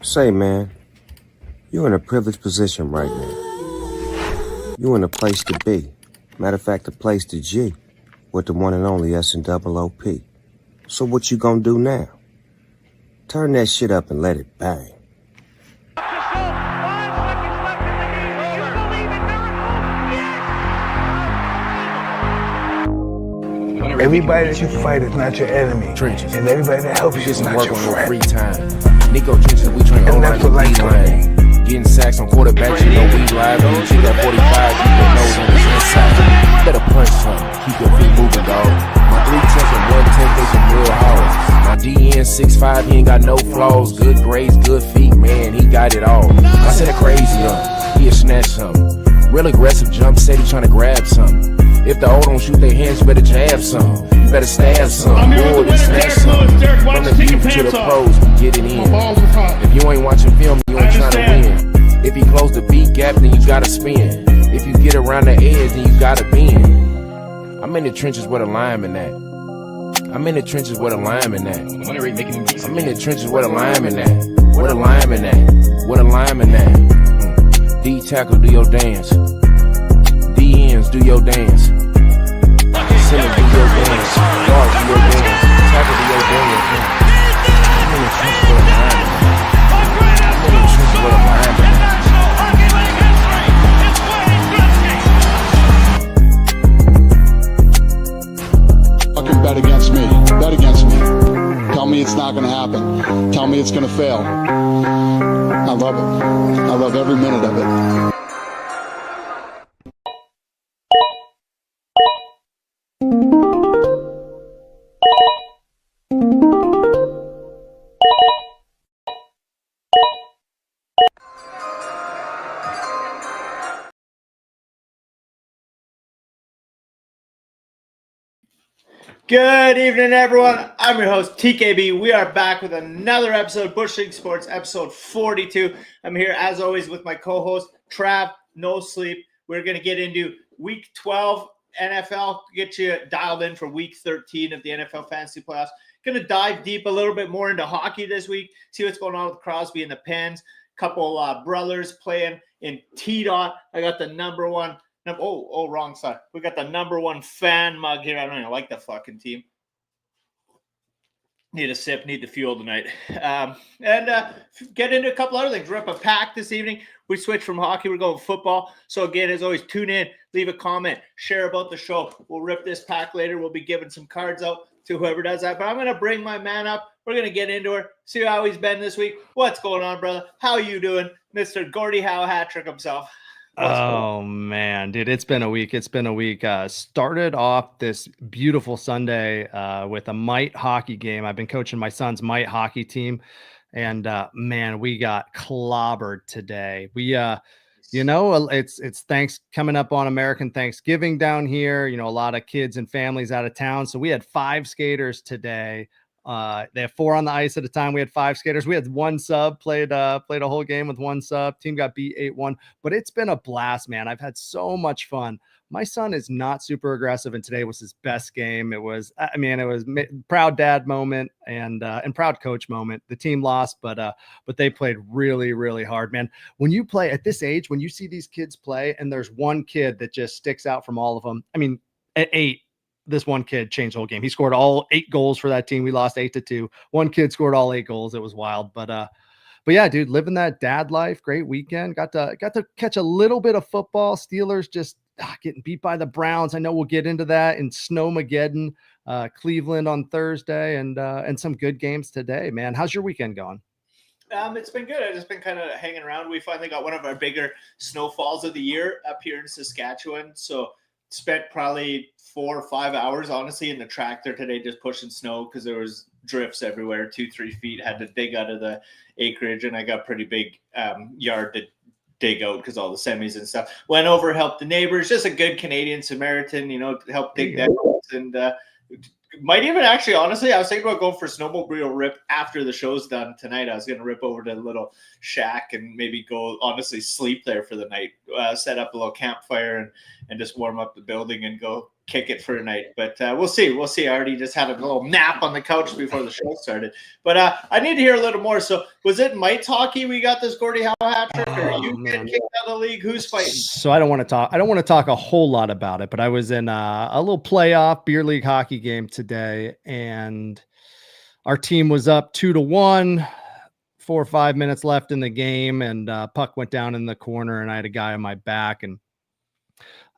Say, man, you're in a privileged position right now. You're in a place to be. Matter of fact, a place to G with the one and only S&OOP. So what you gonna do now? Turn that shit up and let it bang. Everybody that you fight is not your enemy. Trenches. And everybody that helps you is not your friend. Free time. Nico Trenches, we train And online that's what life D-line. Getting sacks on quarterbacks, you know we live. When you check that 45, keep your nose on his inside. Better punch something, keep your feet moving, dog. My 3 10 and 110, they some real hoes. My DN 6'5", he ain't got no flaws. Good grades, good feet, man, he got it all. I said a crazy up, he'll snatch something. Real aggressive jump, said he tryna grab something. If the old don't shoot their hands, you better jab some. You better stab some. More than snatch some. From the youth to the pros, we get it in. If you ain't watching film, you ain't trying to win. If he close the beat gap, then you gotta spin. If you get around the edge, then you gotta bend. I'm in the trenches where the lineman at. I'm in the trenches where the lineman at. I'm in the trenches where the lineman at. Where the lineman at. Where the lineman at. D tackle, do your dance. D ends, do your dance. Center, do your dance. Guard, do your dance. Tackle, do your dance. I'm in the trenches where the lineman at. I'm in the trenches where the lineman at. Fucking bet against me. Bet against me. Tell me it's not gonna happen. Tell me it's gonna fail. I love it. I love every minute of it. Good evening, everyone. I'm your host, TKB. We are back with another episode of Bushleague Sports, episode 42. I'm here, as always, with my co-host, Trav, No Sleep. We're going to get into Week 12 NFL, get you dialed in for Week 13 of the NFL Fantasy Playoffs. Going to dive deep a little bit more into hockey this week, see what's going on with Crosby and the Pens. Couple brothers playing in T-Dot. I got the number one. Wrong side. We got the number one fan mug here. I don't even like the fucking team. Need a sip, need the fuel tonight. Get into a couple other things. We're up a pack this evening. We switched from hockey. We're going football. So again, as always, tune in, leave a comment, share about the show. We'll rip this pack later. We'll be giving some cards out to whoever does that. But I'm going to bring my man up. We're going to get into her, see how he's been this week. What's going on, brother? How you doing? Mr. Gordie Howe Hattrick himself. Oh man, dude, it's been a week. Started off this beautiful Sunday with a mite hockey game. I've been coaching my son's mite hockey team, and man, we got clobbered today. It's thanks coming up on American Thanksgiving down here. A lot of kids and families out of town, so we had 5 skaters today. They have 4 on the ice at a time. We had 5 skaters. We had 1 sub, played a whole game with 1 sub. Team got beat 8-1, but it's been a blast, man. I've had so much fun. My son is not super aggressive, and today was his best game. It was proud dad moment and proud coach moment. The team lost, but they played really, really hard, man. When you play at this age, when you see these kids play, and there's one kid that just sticks out from all of them. I mean, at 8. This one kid changed the whole game. He scored all 8 goals for that team. We lost 8-2. One kid scored all 8 goals. It was wild. But yeah, dude, living that dad life. Great weekend. Got to catch a little bit of football. Steelers just getting beat by the Browns. I know we'll get into that in Snowmageddon, Cleveland on Thursday, and some good games today, man. How's your weekend going? It's been good. I've just been kind of hanging around. We finally got one of our bigger snowfalls of the year up here in Saskatchewan. So spent probably 4 or 5 hours, honestly, in the tractor today just pushing snow because there was drifts everywhere, 2-3 feet. Had to dig out of the acreage, and I got pretty big yard to dig out because all the semis and stuff. Went over, helped the neighbors. Just a good Canadian Samaritan, help dig that out. And might even actually, honestly, I was thinking about going for a snowmobile rip after the show's done tonight. I was going to rip over to the little shack and maybe go, honestly, sleep there for the night, set up a little campfire and just warm up the building and go kick it for a night. But we'll see. We'll see. I already just had a little nap on the couch before the show started. But I need to hear a little more. So was it Mike's hockey we got this Gordie Howe hat trick, or you get kicked out of the league? Who's fighting? So I don't want to talk a whole lot about it, but I was in a little playoff beer league hockey game today, and our team was up 2-1, 4 or 5 minutes left in the game, and puck went down in the corner, and I had a guy on my back, and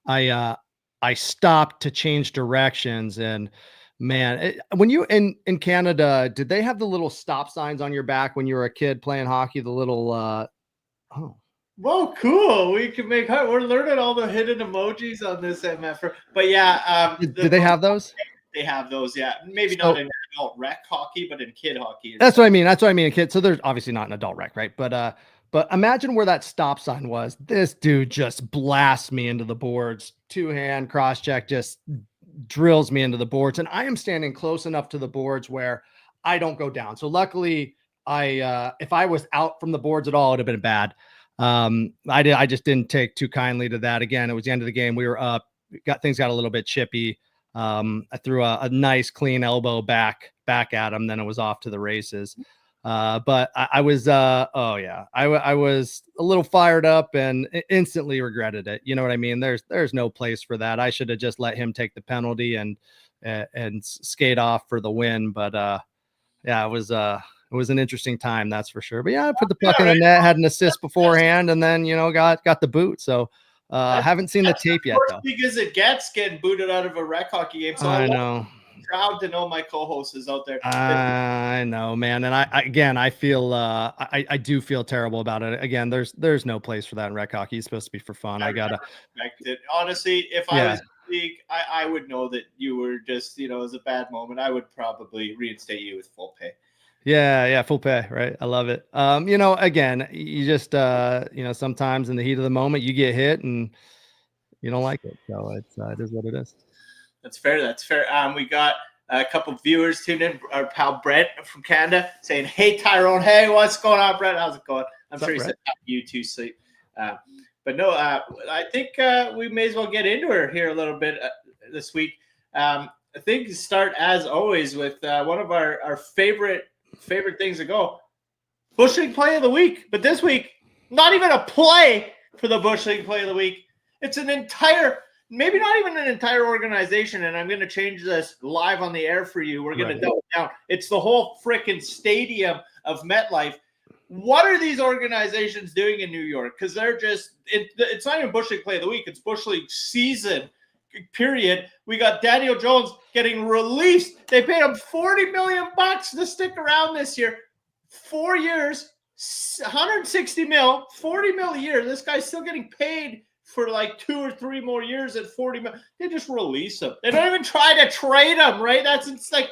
I stopped to change directions, and man, when you in Canada, did they have the little stop signs on your back when you were a kid playing hockey? The little oh. Whoa, cool. We can make we're learning all the hidden emojis on this MF. But yeah, do they have those? They have those, yeah. Maybe not in adult rec hockey, but in kid hockey. That's what I mean. That's what I mean in kid. So there's obviously not an adult rec, right? But imagine where that stop sign was. This dude just blasts me into the boards. 2-hand cross check, just drills me into the boards. And I am standing close enough to the boards where I don't go down. So luckily, if I was out from the boards at all, it would have been bad. I just didn't take too kindly to that. Again, it was the end of the game. We were up. Things got a little bit chippy. I threw a nice clean elbow back at him. Then it was off to the races. But I was, I was a little fired up and instantly regretted it. You know what I mean? There's no place for that. I should have just let him take the penalty and skate off for the win. But it was an interesting time, that's for sure. But yeah, I put the puck in the net, had an assist beforehand, and then got the boot. So haven't seen the tape yet though. Because it gets getting booted out of a rec hockey game. So I know. Proud to know my co-host is out there. I know, man, and I feel I do feel terrible about it. Again, there's no place for that in rec hockey. It's supposed to be for fun. I gotta respect it. Honestly, if I was in the league, I would know that you were just it was a bad moment. I would probably reinstate you with full pay. Yeah, full pay, right? I love it. Again, you just sometimes in the heat of the moment you get hit and you don't like it. So it is what it is. That's fair. That's fair. We got a couple of viewers tuned in. Our pal Brent from Canada saying, "Hey Tyrone, hey, what's going on, Brent? How's it going?" I'm sure he said you too, sleep. But no, I think we may as well get into her here a little bit this week. I think start as always with one of our favorite things to go. Bushleague play of the week, but this week, not even a play for the Bushleague play of the week. It's maybe not even an entire organization, and I'm going to change this live on the air for you. We're going to double down. It's the whole freaking stadium of MetLife. What are these organizations doing in New York? Because they're just it's not even Bushleague play of the week. It's Bushleague season, period. We got Daniel Jones getting released. They paid him $40 million to stick around this year. 4 years, $160 million, $40 million a year. This guy's still getting paid for like 2 or 3 more years at $40 million. They just release him. They don't even try to trade him, right? It's like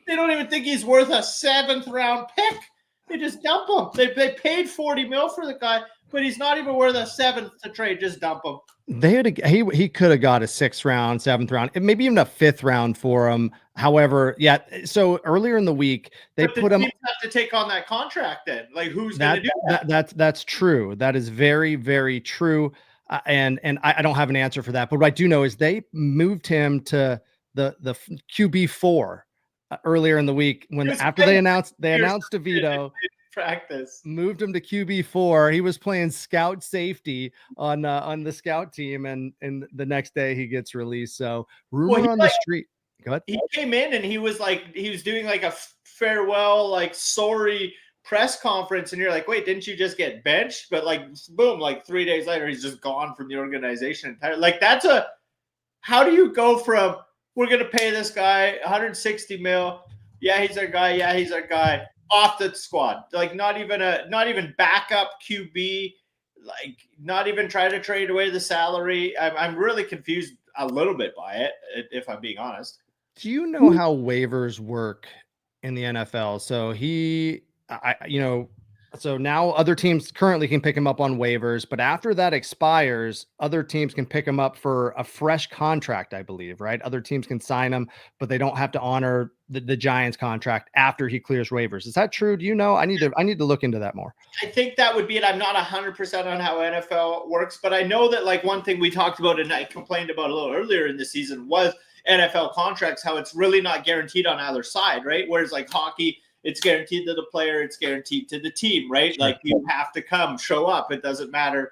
they don't even think he's worth a 7th round pick. They just dump him. They paid $40 million for the guy, but he's not even worth a 7th to trade. Just dump him. He could have got a 6th round, 7th round, and maybe even a 5th round for him. However, so earlier in the week they put him have to take on that contract. Then, like, who's going to do that? That's true. That is very, very true. And I don't have an answer for that, but what I do know is they moved him to the QB4 earlier in the week after they announced DeVito practice, moved him to QB4. He was playing scout safety on the scout team, and the next day he gets released. So rumor on the street. Go ahead. He came in and he was doing like a farewell, sorry press conference, and you're like, wait, didn't you just get benched? But boom, 3 days later, he's just gone from the organization entirely. How do you go from we're gonna pay this guy $160 million? Yeah, he's our guy. Off the squad, not even backup QB, not even try to trade away the salary. I'm really confused a little bit by it, if I'm being honest. Do you know how waivers work in the NFL? So So now other teams currently can pick him up on waivers, but after that expires, other teams can pick him up for a fresh contract, I believe, right? Other teams can sign him, but they don't have to honor the Giants contract after he clears waivers. Is that true? Do you know? I need to look into that more. I think that would be it. I'm not 100% on how NFL works, but I know that like one thing we talked about and I complained about a little earlier in the season was NFL contracts, how it's really not guaranteed on either side, right? Whereas like hockey, it's guaranteed to the player, it's guaranteed to the team, right? Like you have to come, show up. It doesn't matter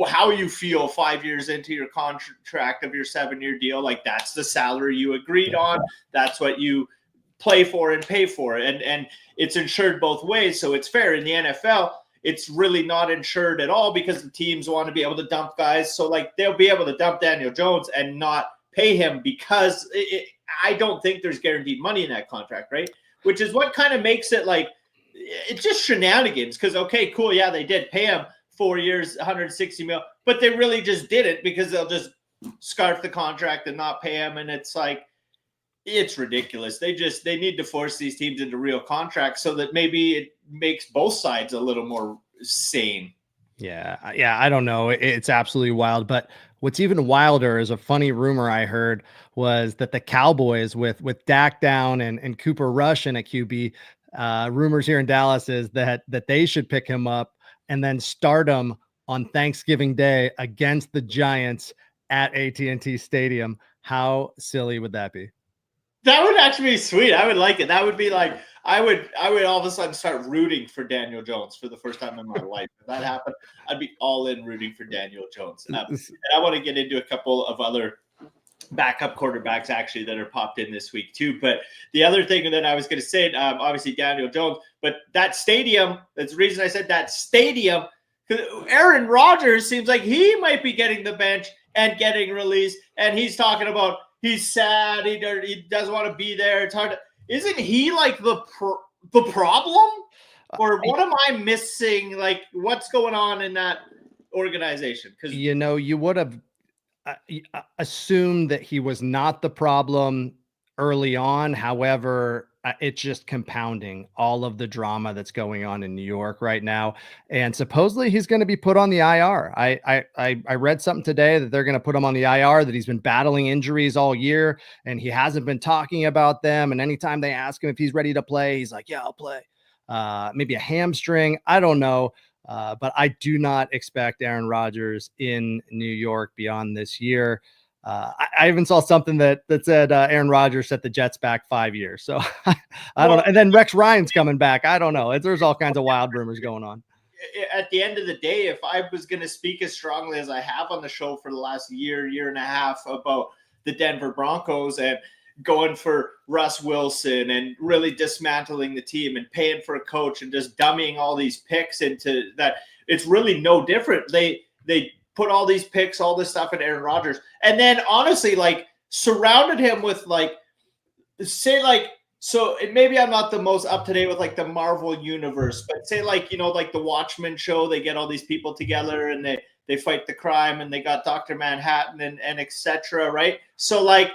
how you feel 5 years into your contract of your 7-year deal. Like that's the salary you agreed on. That's what you play for and pay for. And it's insured both ways. So it's fair. In the NFL, it's really not insured at all because the teams want to be able to dump guys. So like they'll be able to dump Daniel Jones and not pay him because I don't think there's guaranteed money in that contract, right? Which is what kind of makes it like it's just shenanigans. Because okay, cool, yeah, they did pay him 4 years, 160 mil, but they really just didn't because they'll just scarf the contract and not pay him, and it's like it's ridiculous. They need to force these teams into real contracts so that maybe it makes both sides a little more sane. Yeah, I don't know. It's absolutely wild. But what's even wilder is a funny rumor I heard was that the Cowboys with Dak down and Cooper Rush in a QB, rumors here in Dallas is that they should pick him up and then start him on Thanksgiving Day against the Giants at AT&T Stadium. How silly would that be? That would actually be sweet. I would like it. That would be like I would all of a sudden start rooting for Daniel Jones for the first time in my life. If that happened, I'd be all in rooting for Daniel Jones. And I want to get into a couple of other backup quarterbacks actually that are popped in this week too. But the other thing that I was going to say, obviously Daniel Jones, but that stadium, that's the reason I said that stadium, because Aaron Rodgers seems like he might be getting the bench and getting released. And he's talking about he's sad. He doesn't want to be there. It's hard to, isn't he like the problem? Or what am I missing? Like what's going on in that organization? Because you would have assumed that he was not the problem early on. However, it's just compounding all of the drama that's going on in New York right now. And supposedly he's going to be put on the IR. I read something today that they're going to put him on the IR, that he's been battling injuries all year and he hasn't been talking about them. And anytime they ask him if he's ready to play, he's like, yeah, I'll play. Maybe a hamstring. I don't know. But I do not expect Aaron Rodgers in New York beyond this year. I even saw something that said Aaron Rodgers set the Jets back 5 years. So I don't know. And then Rex Ryan's coming back. I don't know. There's all kinds of wild rumors going on. At the end of the day, if I was going to speak as strongly as I have on the show for the last year and a half about the Denver Broncos and going for Russ Wilson and really dismantling the team and paying for a coach and just dummying all these picks into that, it's really no different. They put all these picks, all this stuff in Aaron Rodgers. And then honestly, like surrounded him with like, say like, so maybe I'm not the most up to date with like the Marvel universe, but say like, like the Watchmen show, they get all these people together and they fight the crime and they got Dr. Manhattan and et cetera. Right. So like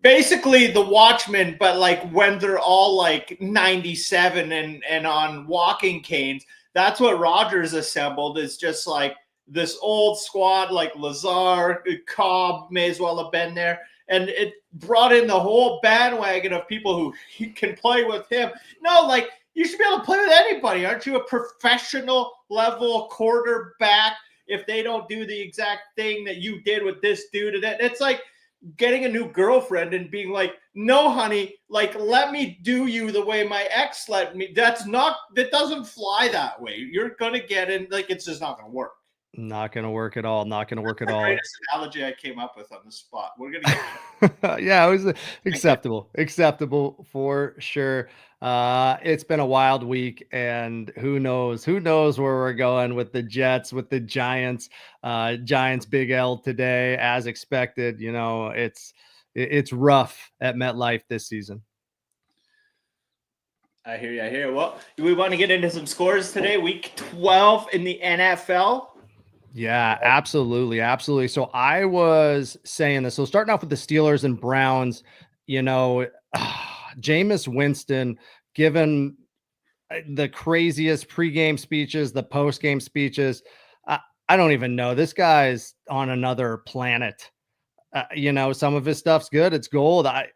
basically the Watchmen, but like when they're all like 97 and on walking canes, that's what Rodgers assembled, is just like this old squad, like Lazar, Cobb may as well have been there. And it brought in the whole bandwagon of people who can play with him. No, like you should be able to play with anybody. Aren't you a professional level quarterback if they don't do the exact thing that you did with this dude? And it's like getting a new girlfriend and being like, no, honey, like, let me do you the way my ex let me. That doesn't fly that way. You're going to get in, like, it's just not going to work. Not going to work at all. Not going to work at all. Greatest analogy I came up with on the spot. We're going to get yeah, it was acceptable for sure. It's been a wild week, and who knows where we're going with the Jets, with the Giants. Giants big L today, as expected. It's rough at MetLife this season. I hear you. Well, do we want to get into some scores today? Week 12 in the NFL. Yeah, absolutely. So I was saying this. So starting off with the Steelers and Browns, Jameis Winston, given the craziest pregame speeches, the postgame speeches. I don't even know. This guy's on another planet. Some of his stuff's good. It's gold. I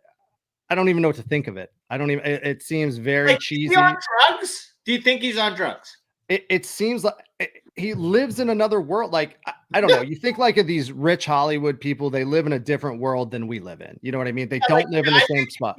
don't even know what to think of it. I don't even. It seems very cheesy. Is he on drugs? Do you think he's on drugs? It seems like he lives in another world. Like, I don't know. You think like of these rich Hollywood people, they live in a different world than we live in. You know what I mean? They don't live in the same spot.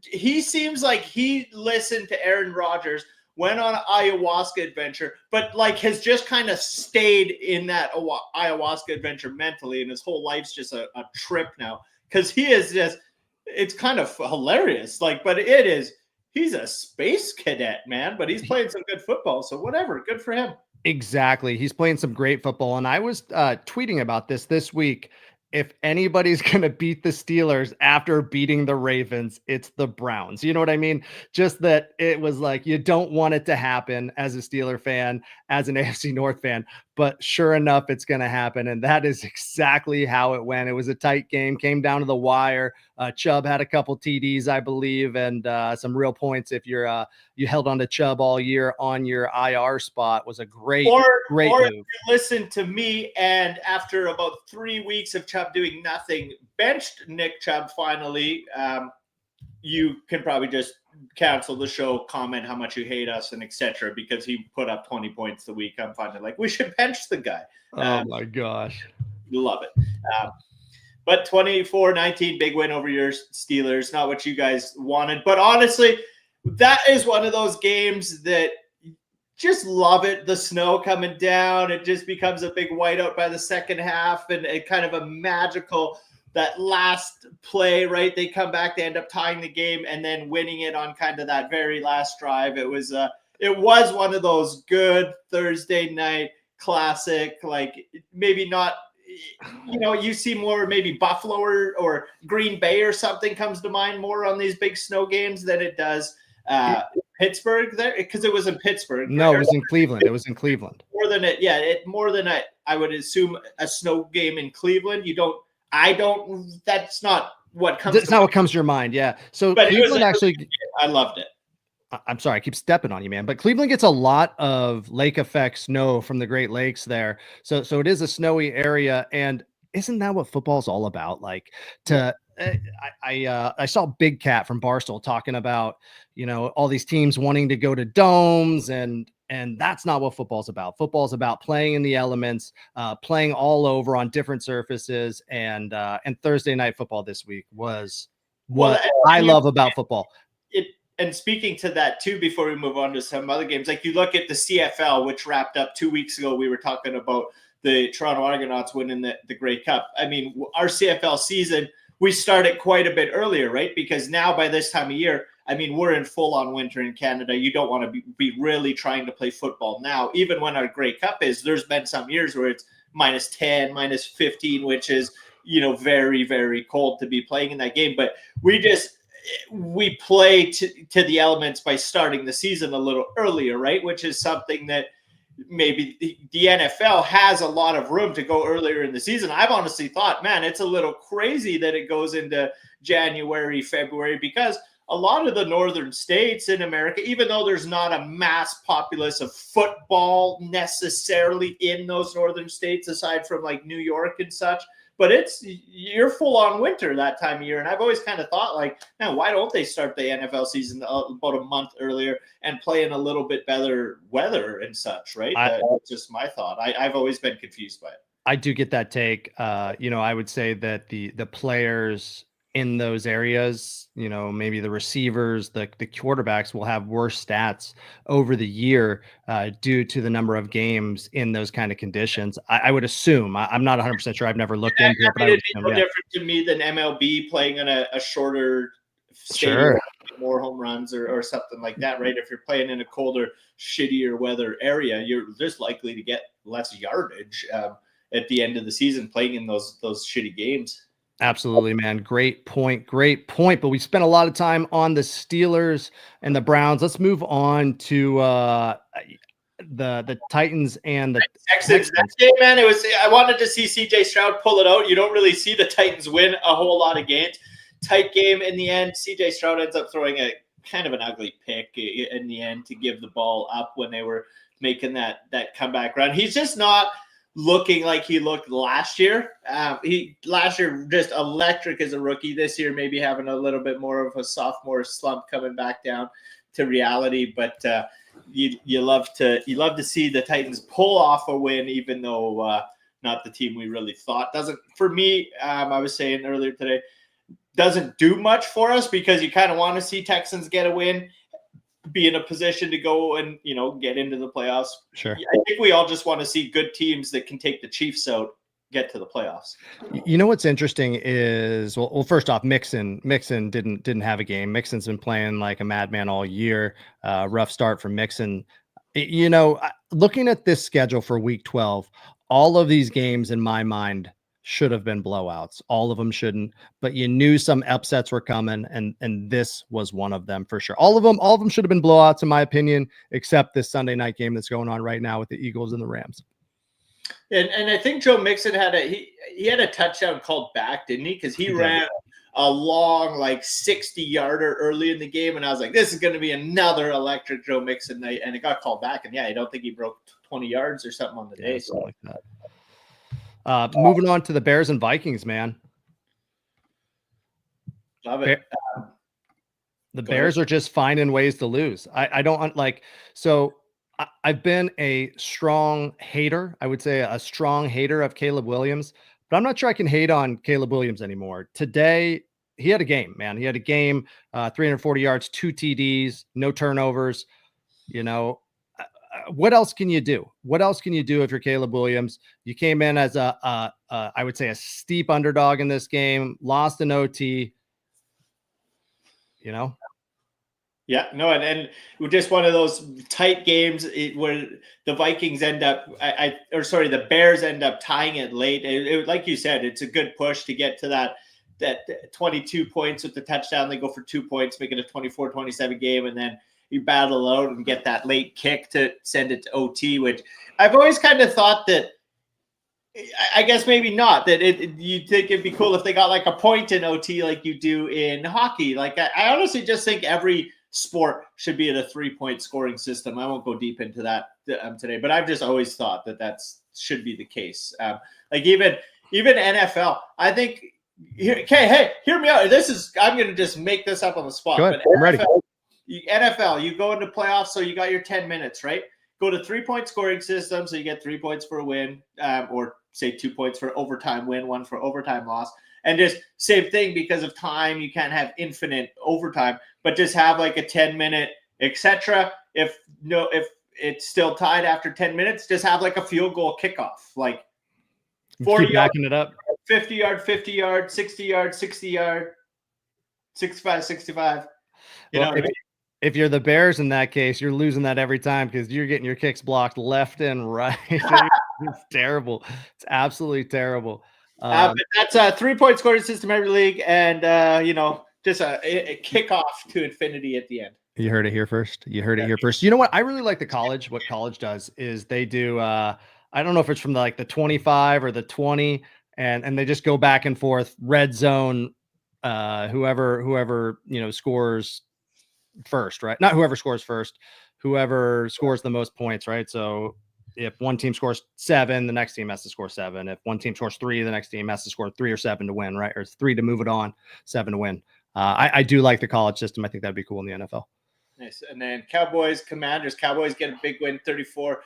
He seems like he listened to Aaron Rodgers, went on an ayahuasca adventure, but like has just kind of stayed in that ayahuasca adventure mentally, and his whole life's just a trip now. Because he is just, it's kind of hilarious. But it is. He's a space cadet, man, but he's playing some good football. So whatever, good for him. Exactly. He's playing some great football. And I was tweeting about this week. If anybody's going to beat the Steelers after beating the Ravens, it's the Browns. You know what I mean? Just that it was like, you don't want it to happen as a Steeler fan, as an AFC North fan, but sure enough, it's going to happen. And that is exactly how it went. It was a tight game, came down to the wire. Chubb had a couple TDs, I believe, and some real points. If you held on to Chubb all year on your IR spot, was a great move. If you listen to me, and after about 3 weeks of Chubb doing nothing, benched Nick Chubb finally, you can probably just cancel the show, comment how much you hate us, and etc. because he put up 20 points the week. I'm finally like, we should bench the guy. Oh my gosh. Love it. But 24-19, big win over your Steelers. Not what you guys wanted. But honestly, that is one of those games that just love it. The snow coming down. It just becomes a big whiteout by the second half, and it kind of a magical, that last play, right? They come back, they end up tying the game and then winning it on kind of that very last drive. It was one of those good Thursday night classic, like maybe not, you see more maybe Buffalo or Green Bay or something comes to mind more on these big snow games than it does Pittsburgh there, because it was in Pittsburgh. No, it was in Cleveland. It was in Cleveland. More than I would assume a snow game in Cleveland. That's not what comes. That's not what comes to your mind. Yeah. So but Cleveland actually, I loved it. I'm sorry, I keep stepping on you, man. But Cleveland gets a lot of lake effect snow from the Great Lakes there. So it is a snowy area. And isn't that what football's all about? Like I saw Big Cat from Barstool talking about, all these teams wanting to go to domes, and that's not what football's about. Football's about playing in the elements, playing all over on different surfaces. And Thursday night football this week was what I love about football. And speaking to that too, before we move on to some other games, like you look at the CFL, which wrapped up 2 weeks ago, we were talking about the Toronto Argonauts winning the Grey Cup. I mean, our CFL season, we started quite a bit earlier, right? Because now by this time of year, I mean, we're in full-on winter in Canada. You don't want to be really trying to play football now. Even when our Grey Cup there's been some years where it's -10, -15, which is, very, very cold to be playing in that game. But we play to the elements by starting the season a little earlier, right? Which is something that maybe the NFL has a lot of room to go earlier in the season. I've honestly thought, man, it's a little crazy that it goes into January, February, because a lot of the northern states in America, even though there's not a mass populace of football necessarily in those northern states, aside from like New York and such, but you're full on winter that time of year. And I've always kind of thought like, man, why don't they start the NFL season about a month earlier and play in a little bit better weather and such, right? That's just my thought. I've always been confused by it. I do get that take. I would say that the players in those areas, maybe the receivers, the quarterbacks will have worse stats over the year due to the number of games in those kind of conditions. I would assume. I'm not 100% sure. I've never looked into it, but it'd be no different to me than MLB playing in a shorter stadium, sure, more home runs or something like that, right? If you're playing in a colder, shittier weather area, you're just likely to get less yardage at the end of the season playing in those shitty games. Absolutely, man. Great point. But we spent a lot of time on the Steelers and the Browns. Let's move on to the Titans and the Texans. That game, man, I wanted to see CJ Stroud pull it out. You don't really see the Titans win a whole lot of games. Tight game in the end. CJ Stroud ends up throwing a kind of an ugly pick in the end to give the ball up when they were making that comeback run. He's just not looking like he looked last year. Last year just electric as a rookie. This year maybe having a little bit more of a sophomore slump, coming back down to reality. But you love to see the Titans pull off a win, even though not the team we really thought. Doesn't, for me, I was saying earlier today, doesn't do much for us, because you kind of want to see Texans get a win, be in a position to go and, get into the playoffs. Sure. I think we all just want to see good teams that can take the Chiefs out, get to the playoffs. You know what's interesting is, well, first off, Mixon didn't have a game. Mixon's been playing like a madman all year. Rough start for Mixon. Looking at this schedule for Week 12, all of these games in my mind should have been blowouts. All of them shouldn't, but you knew some upsets were coming, and this was one of them for sure. All of them should have been blowouts in my opinion, except this Sunday night game that's going on right now with the Eagles and the Rams. And I think Joe Mixon had he had a touchdown called back, didn't he? Because he ran a long 60-yarder early in the game, and I was like, this is going to be another electric Joe Mixon night, and it got called back. And I don't think he broke 20 yards or something on the day. Something like that. Moving on to the Bears and Vikings, man. Love it. The Bears are just finding ways to lose. I don't like, so I've been a strong hater. I would say a strong hater of Caleb Williams, but I'm not sure I can hate on Caleb Williams anymore. Today, he had a game, man. He had a game, 340 yards, 2 TDs, no turnovers. What else can you do? What else can you do if you're Caleb Williams? You came in as I would say a steep underdog in this game, lost an OT, Yeah, no, and just one of those tight games where the Vikings end up, the Bears end up tying it late. It, like you said, it's a good push to get to that 22 points with the touchdown. They go for 2 points, make it a 24-27 game, and then you battle out and get that late kick to send it to OT, which I've always kind of thought that, I guess maybe not, that you think it'd be cool if they got like a point in OT like you do in hockey. Like I honestly just think every sport should be at a 3-point scoring system. I won't go deep into that today, but I've just always thought that should be the case. Like even NFL, I think. Hey, hear me out. I'm going to just make this up on the spot. Go ahead. But I'm ready. NFL, you go into playoffs, so you got your 10 minutes, right? Go to 3-point scoring system, so you get 3 points for a win, or say 2 points for overtime win, 1 for overtime loss. And just same thing, because of time, you can't have infinite overtime, but just have like a 10-minute, etc. If it's still tied after 10 minutes, just have like a field goal kickoff, like 40 Keep backing it up, 50 yard, 50 yard, 60 yard, 60 yard, 65, 65. If you're the Bears in that case, you're losing that every time, because you're getting your kicks blocked left and right. It's terrible. It's absolutely terrible. But that's a 3-point scoring system every league, and just a kickoff to infinity at the end. You heard it here first. You know what? I really like the college. What college does is they do. I don't know if it's from the 25 or the 20, and they just go back and forth. Red zone. Whoever scores first, right? Not whoever scores first, whoever scores the most points, right? So if one team scores 7, the next team has to score 7. If one team scores 3, the next team has to score 3 or 7 to win, right? Or 3 to move it on, 7 to win. I do like the college system. I think that'd be cool in the NFL. Nice. And then Cowboys, Commanders. Cowboys get a big win, 34.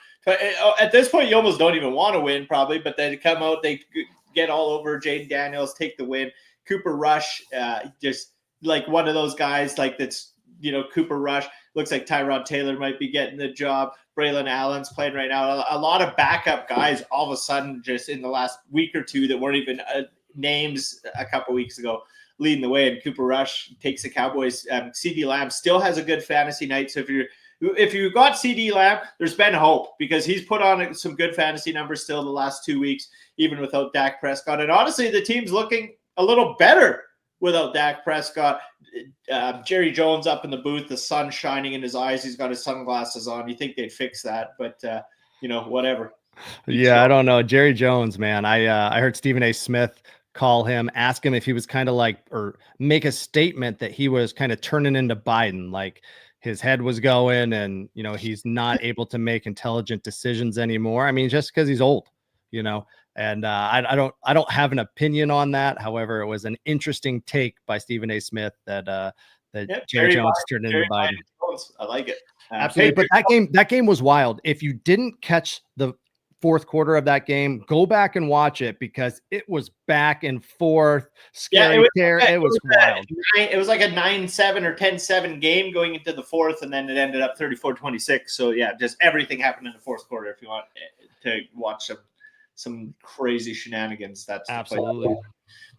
At this point, you almost don't even want to win, probably, but they come out, they get all over Jaden Daniels, take the win. Cooper Rush, just like one of those guys, that's Cooper Rush. Looks like Tyrod Taylor might be getting the job. Braylon Allen's playing right now. A lot of backup guys all of a sudden, just in the last week or two, that weren't even names a couple weeks ago, leading the way. And Cooper Rush takes the Cowboys. CD Lamb still has a good fantasy night. So if you got CD Lamb, there's been hope, because he's put on some good fantasy numbers still the last 2 weeks, even without Dak Prescott. And honestly, the team's looking a little better without Dak Prescott. Jerry Jones up in the booth, the sun shining in his eyes. He's got his sunglasses on. You think they'd fix that, but whatever. Yeah, I don't know. Jerry Jones, man. I heard Stephen A. Smith call him, ask him if he was kind of like, or make a statement that he was kind of turning into Biden, like his head was going and, you know, he's not able to make intelligent decisions anymore. I mean, just because he's old, you know, and I don't have an opinion on that. However, it was an interesting take by Stephen A. Smith that Jerry Jones turned into Biden. I like it. Absolutely. But that game was wild. If you didn't catch the fourth quarter of that game, go back and watch it because it was back and forth. Scary. It was wild. It was like a 9-7 or 10-7 game going into the fourth, and then it ended up 34-26. So yeah, just everything happened in the fourth quarter. If you want to watch some crazy shenanigans, that's absolutely.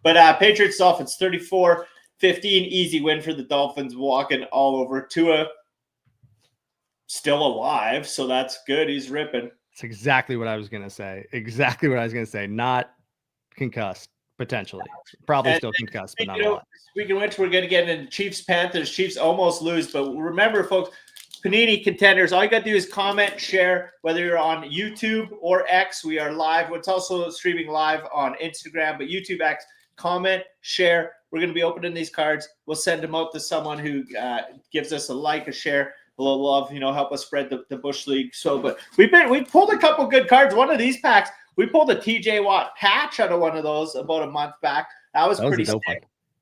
But Patriots Dolphins 34-15, easy win for the Dolphins, walking all over. Tua still alive, so that's good. He's ripping. It's exactly what I was going to say. Not concussed, potentially. Probably still concussed, but not a lot. Speaking of which, we're going to get into Chiefs-Panthers. Chiefs almost lose, but remember, folks, Panini Contenders, all you got to do is comment, share, whether you're on YouTube or X. We are live. It's also streaming live on Instagram, but YouTube, X, comment, share. We're going to be opening these cards. We'll send them out to someone who gives us a like, a share, a little love, help us spread the Bushleague. So, but we pulled a couple good cards. One of these packs, we pulled a TJ Watt patch out of one of those about a month back. That was pretty sick.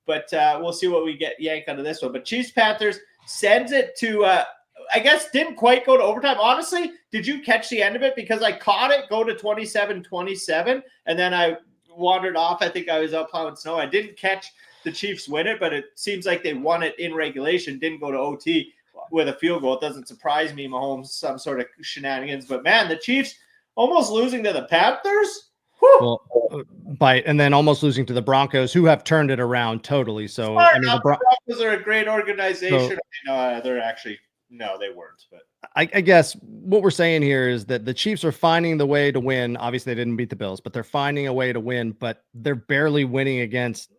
But we'll see what we get yanked out of this one. But Chiefs Panthers sends it to, I guess, didn't quite go to overtime. Honestly, did you catch the end of it? Because I caught it go to 27-27, and then I wandered off. I think I was out plowing snow. I didn't catch the Chiefs win it, but it seems like they won it in regulation, didn't go to OT with a field goal. It doesn't surprise me, Mahomes, some sort of shenanigans. But, man, the Chiefs almost losing to the Panthers? Well, and then almost losing to the Broncos, who have turned it around totally. So, Smart. I mean, the Broncos are a great organization. So, they're actually – no, they weren't. But I guess what we're saying here is that the Chiefs are finding the way to win. Obviously, they didn't beat the Bills, but they're finding a way to win. But they're barely winning against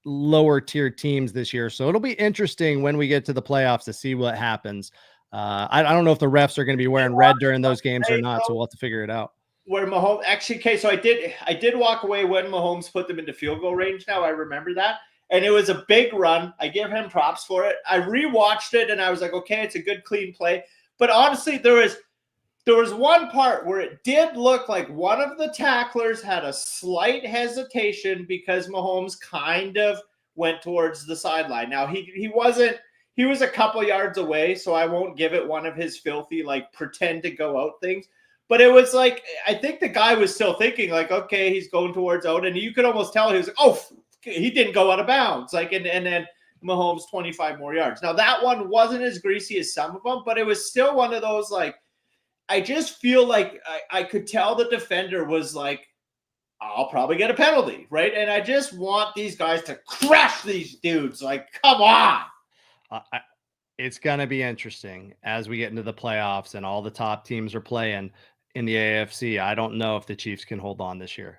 lower tier teams this year. So it'll be interesting when we get to the playoffs to see what happens. I don't know if the refs are going to be wearing red during those games or not, so we'll have to figure it out. Where Mahomes actually, okay, so I did walk away when Mahomes put them into field goal range. Now I remember that, and it was a big run. I give him props for it. I rewatched it and I was like, okay, it's a good clean play. But honestly, there was one part where it did look like one of the tacklers had a slight hesitation because Mahomes kind of went towards the sideline. Now he was a couple yards away, so I won't give it one of his filthy like pretend to go out things. But it was like, I think the guy was still thinking like, okay, he's going towards out. And you could almost tell he was like, oh, he didn't go out of bounds. Like, and then Mahomes 25 more yards. Now that one wasn't as greasy as some of them, but it was still one of those, like, I just feel like I could tell the defender was like, I'll probably get a penalty, right? And I just want these guys to crush these dudes. Like, come on. It's going to be interesting as we get into the playoffs and all the top teams are playing in the AFC. I don't know if the Chiefs can hold on this year.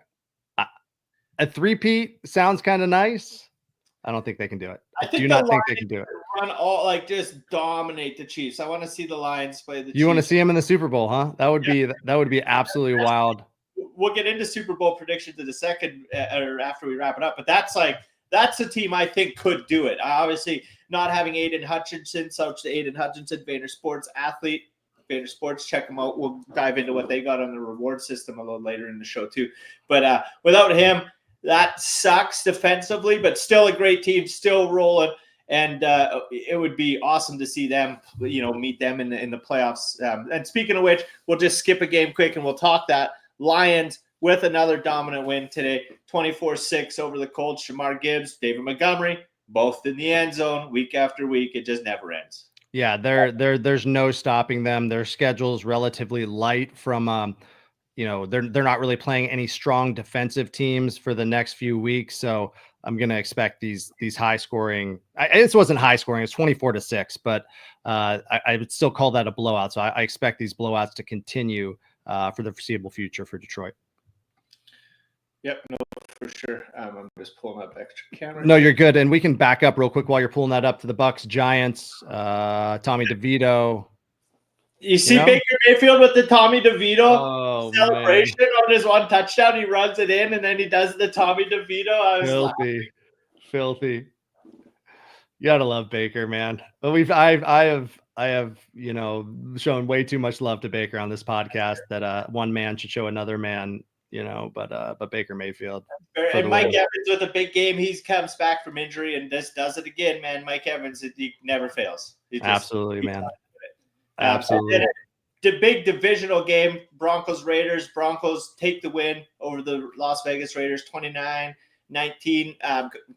A three-peat sounds kind of nice. I don't think they can do it. I do not think they can do it. Run all, like, just dominate the Chiefs. I want to see the Lions play the Chiefs. You want to see them in the Super Bowl, huh? That would be absolutely wild. We'll get into Super Bowl predictions in a second or after we wrap it up. But that's a team I think could do it. Obviously, not having Aiden Hutchinson, such to Aiden Hutchinson, Vayner Sports athlete. Vayner Sports, check them out. We'll dive into what they got on the reward system a little later in the show too. But without him, that sucks defensively, but still a great team, still rolling. And it would be awesome to see them, meet them in the playoffs. And speaking of which, we'll just skip a game quick and we'll talk that. Lions with another dominant win today, 24-6 over the Colts. Shamar Gibbs, David Montgomery, both in the end zone week after week. It just never ends. Yeah, there's no stopping them. Their schedule is relatively light from they're not really playing any strong defensive teams for the next few weeks. So I'm going to expect these high scoring. This wasn't high scoring. It's 24-6, but I would still call that a blowout. So I expect these blowouts to continue for the foreseeable future for Detroit. Yep, no, for sure. I'm just pulling up extra camera. No, you're good. And we can back up real quick while you're pulling that up to the Bucks, Giants, Tommy DeVito. You see know? Baker Mayfield with the Tommy DeVito Oh, celebration on his one touchdown. He runs it in, and then he does the Tommy DeVito. I was laughing. Filthy. You gotta love Baker, man. But I have shown way too much love to Baker on this podcast that one man should show another man, but Baker Mayfield. And Mike Evans with a big game. He comes back from injury and this does it again, man. Mike Evans, he never fails. Absolutely, man. Absolutely. The big divisional game, Broncos Raiders. Broncos take the win over the Las Vegas Raiders 29-19.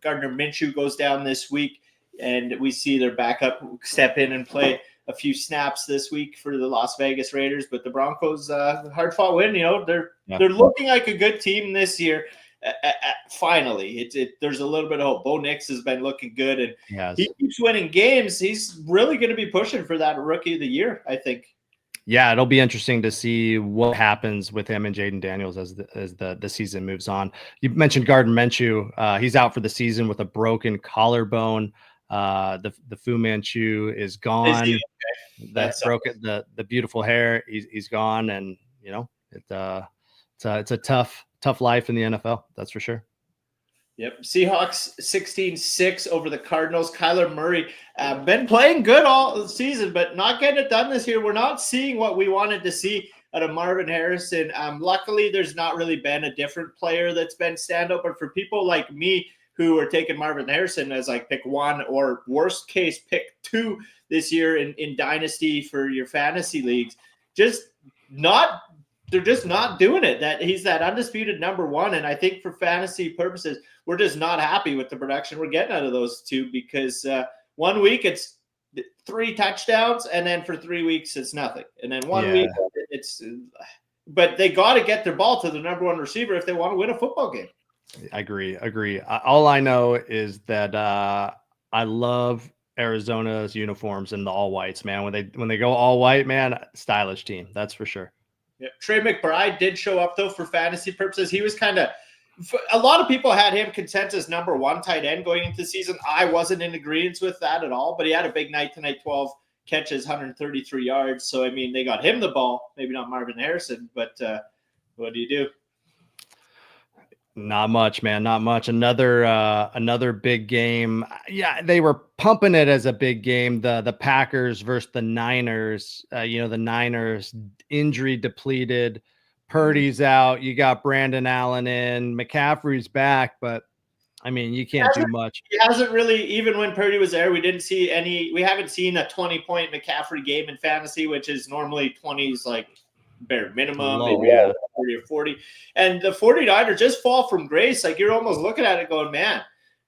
Gardner Minshew goes down this week, and we see their backup step in and play a few snaps this week for the Las Vegas Raiders. But the Broncos, hard-fought win. They're looking like a good team this year. Finally, there's a little bit of hope. Bo Nix has been looking good, and he keeps winning games. He's really going to be pushing for that Rookie of the Year, I think. Yeah, it'll be interesting to see what happens with him and Jaden Daniels as the season moves on. You mentioned Gardner Minshew. He's out for the season with a broken collarbone. The Fu Manchu is gone. Is he okay? That's broken. The beautiful hair. He's gone, and it's a tough life in the NFL. That's for sure. Yep. Seahawks 16-6 over the Cardinals. Kyler Murray been playing good all season, but not getting it done this year. We're not seeing what we wanted to see out of Marvin Harrison. Luckily, there's not really been a different player that's been standout, but for people like me who are taking Marvin Harrison as like pick one or worst case pick two this year in Dynasty for your fantasy leagues, they're just not doing it. That he's that undisputed number one. And I think for fantasy purposes, we're just not happy with the production we're getting out of those two, because 1 week it's 3 touchdowns, and then for 3 weeks it's nothing. And then 1 week but they got to get their ball to the number one receiver if they want to win a football game. I agree. All I know is that I love Arizona's uniforms and the all whites, man. When they go all white, man, stylish team. That's for sure. Yeah. Trey McBride did show up though for fantasy purposes. He was kind of, a lot of people had him consensus number one tight end going into the season. I wasn't in agreement with that at all, but he had a big night tonight, 12 catches, 133 yards. So, I mean, they got him the ball, maybe not Marvin Harrison, but what do you do? Not much, man. Not much. Another big game. Yeah, they were pumping it as a big game. The Packers versus the Niners. The Niners injury depleted. Purdy's out. You got Brandon Allen in. McCaffrey's back, but I mean, you can't do much. He hasn't really, even when Purdy was there, we haven't seen a 20-point McCaffrey game in fantasy, which is normally 20s like bare minimum, maybe 30 or 40. And the 49ers just fall from grace. Like, you're almost looking at it going, man,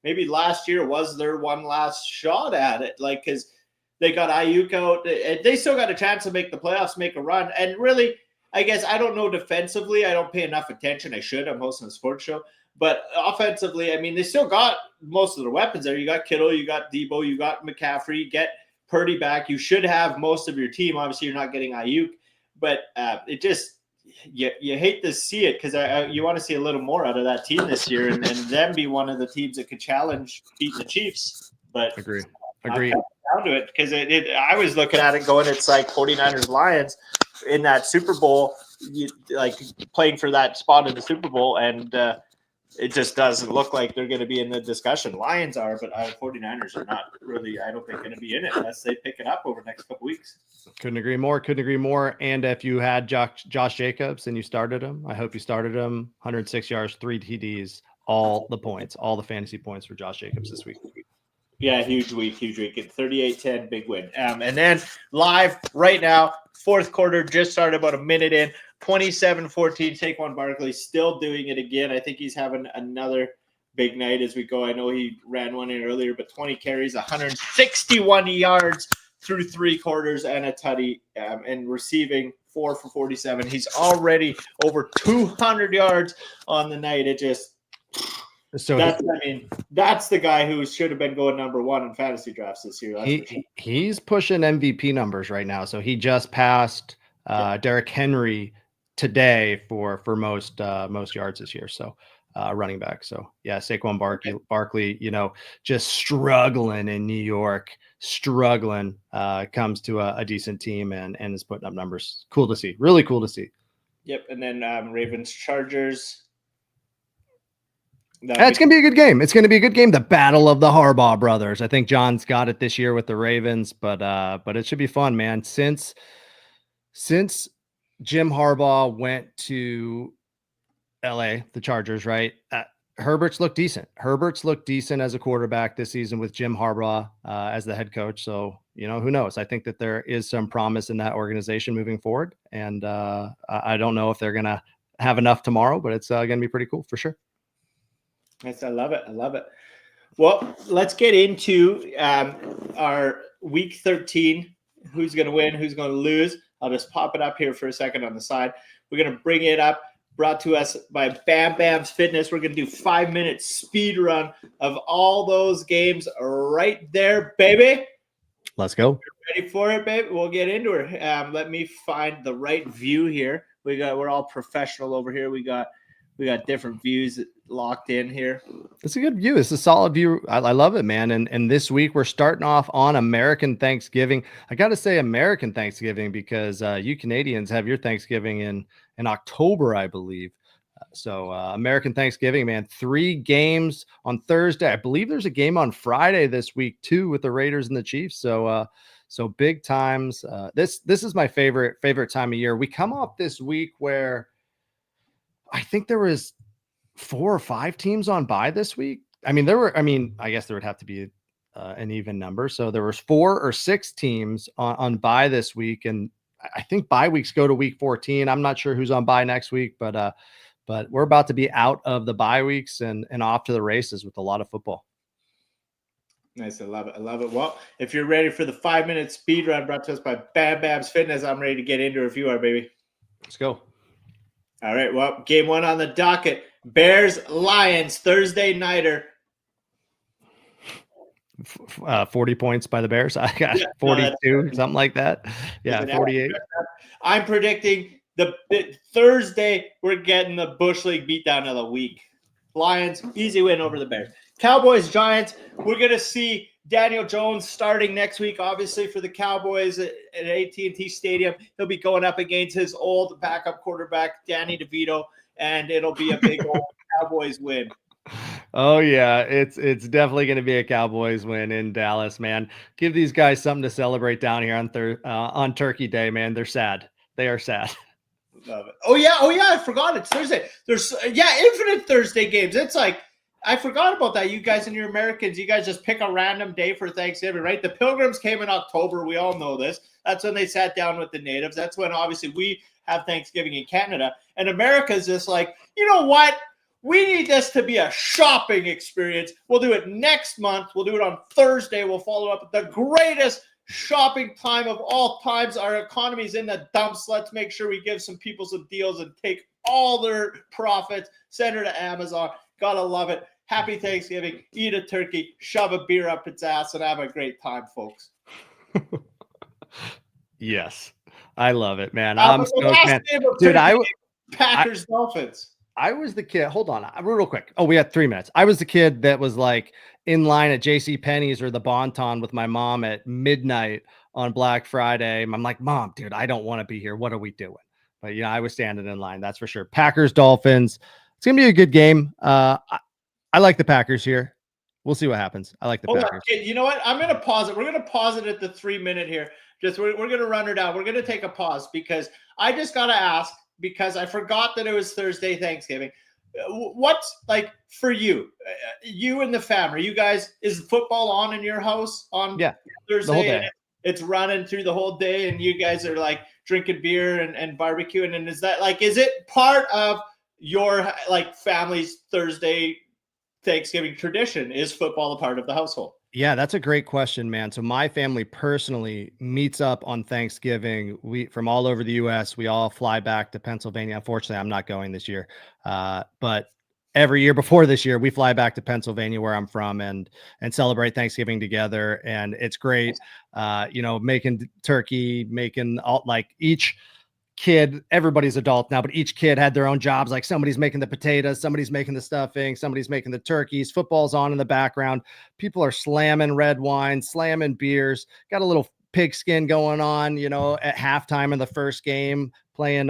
maybe last year was their one last shot at it. Like, because they got Ayuk out. They still got a chance to make the playoffs, make a run. And really, I guess I don't know defensively. I don't pay enough attention. I should. I'm hosting a sports show. But offensively, I mean, they still got most of their weapons there. You got Kittle, you got Debo, you got McCaffrey, you get Purdy back. You should have most of your team. Obviously, you're not getting Ayuk. But it just you hate to see it, because you want to see a little more out of that team this year, and them be one of the teams that could beat the Chiefs. But agree. Down to it, because I was looking at it going, it's like 49ers Lions in that Super Bowl, like playing for that spot in the Super Bowl, and it just doesn't look like they're going to be in the discussion. Lions are, but 49ers are not really, I don't think, going to be in it unless they pick it up over the next couple weeks. Couldn't agree more. And if you had Josh Jacobs and you started him, I hope you started him. 106 yards, 3 TDs, all the fantasy points for Josh Jacobs this week. Yeah, huge week. At 38-10, big win. And then live right now, fourth quarter just started about a minute in. 27-14, Saquon Barkley still doing it again. I think he's having another big night as we go. I know he ran one in earlier, but 20 carries, 161 yards through 3 quarters and a tutty, and receiving 4 for 47. He's already over 200 yards on the night. That's the guy who should have been going number one in fantasy drafts this year. He's pushing MVP numbers right now. So he just passed Derrick Henry today for most yards this year. So running back. So yeah, Saquon Barkley, just struggling in New York, comes to a decent team and is putting up numbers. Cool to see. Really cool to see. Yep. And then Ravens Chargers. It's going to be a good game. It's going to be a good game. The battle of the Harbaugh brothers. I think John's got it this year with the Ravens, but it should be fun, man. Since Jim Harbaugh went to LA, the Chargers, right? Herbert's looked decent. Herbert's looked decent as a quarterback this season with Jim Harbaugh as the head coach. So, who knows? I think that there is some promise in that organization moving forward. And I don't know if they're going to have enough tomorrow, but it's going to be pretty cool for sure. Yes, I love it. I love it. Well, let's get into our week 13. Who's going to win? Who's going to lose? I'll just pop it up here for a second on the side. We're going to bring it up. Brought to us by Bam Bam's Fitness. We're going to do 5-minute speed run of all those games right there, baby. Let's go. Ready for it, baby? We'll get into it. Let me find the right view here. We're all professional over here. We got different views locked in here. It's a good view. It's a solid view. I love it, man. And this week we're starting off on American Thanksgiving. I got to say American Thanksgiving because you Canadians have your Thanksgiving in October, I believe. So American Thanksgiving, man, 3 games on Thursday. I believe there's a game on Friday this week too with the Raiders and the Chiefs. So big times. This is my favorite time of year. We come off this week where I think there was 4 or 5 teams on bye this week. I guess there would have to be an even number. So there was 4 or 6 teams on bye this week. And I think bye weeks go to week 14. I'm not sure who's on bye next week, but we're about to be out of the bye weeks and off to the races with a lot of football. Nice. I love it. I love it. Well, if you're ready for the 5-minute speed run brought to us by Bam Bam's Fitness, I'm ready to get into it if you are, baby. Let's go. All right. Well, game 1 on the docket. Bears-Lions, Thursday nighter. 40 points by the Bears. I got 42, something like that. Yeah, 48. I'm predicting the Thursday we're getting the Bushleague beatdown of the week. Lions, easy win over the Bears. Cowboys-Giants, we're going to see Daniel Jones starting next week, obviously, for the Cowboys at AT&T Stadium. He'll be going up against his old backup quarterback, Danny DeVito, and it'll be a big old Cowboys win. Oh, yeah, it's definitely going to be a Cowboys win in Dallas, man. Give these guys something to celebrate down here on Turkey Day, man. They're sad. They are sad. Love it. Oh, yeah, I forgot. It's Thursday. There's infinite Thursday games. It's like, I forgot about that. You guys and your Americans, you guys just pick a random day for Thanksgiving, right? The Pilgrims came in October. We all know this. That's when they sat down with the natives. That's when, obviously, we have Thanksgiving in Canada. And America's just like, you know what? We need this to be a shopping experience. We'll do it next month. We'll do it on Thursday. We'll follow up with the greatest shopping time of all times. Our economy's in the dumps. Let's make sure we give some people some deals and take all their profits, send her to Amazon. Gotta love it. Happy Thanksgiving. Eat a turkey, shove a beer up its ass, and have a great time, folks. Yes. I love it, man. I'm stoked, man. Dude, Packers Dolphins. I was the kid. Hold on, real quick. Oh, we had 3 minutes. I was the kid that was like in line at J.C. Penney's or the Bon-Ton with my mom at midnight on Black Friday. I'm like, Mom, dude, I don't want to be here. What are we doing? But I was standing in line. That's for sure. Packers Dolphins. It's gonna be a good game. I like the Packers here. We'll see what happens. I like the Packers. Okay, you know what? I'm gonna pause it. We're gonna pause it at the 3 minute here. We're gonna run her down. We're gonna take a pause because I just gotta ask. Because I forgot that it was Thursday, Thanksgiving. What's like for you, you and the family? You guys, is football on in your house on Thursday? The whole day. It's running through the whole day, and you guys are like drinking beer and barbecuing. And is it part of your like family's Thursday Thanksgiving tradition? Is football a part of the household? Yeah, that's a great question, man. So my family personally meets up on Thanksgiving. We from all over the U.S. We all fly back to Pennsylvania. Unfortunately, I'm not going this year, but every year before this year, we fly back to Pennsylvania, where I'm from, and celebrate Thanksgiving together. And it's great, making turkey, making all like each kid, everybody's adult now, but each kid had their own jobs. Like somebody's making the potatoes, somebody's making the stuffing, somebody's making the turkeys. Football's on in the background. People are slamming red wine, slamming beers, got a little pigskin going on, at halftime in the first game, playing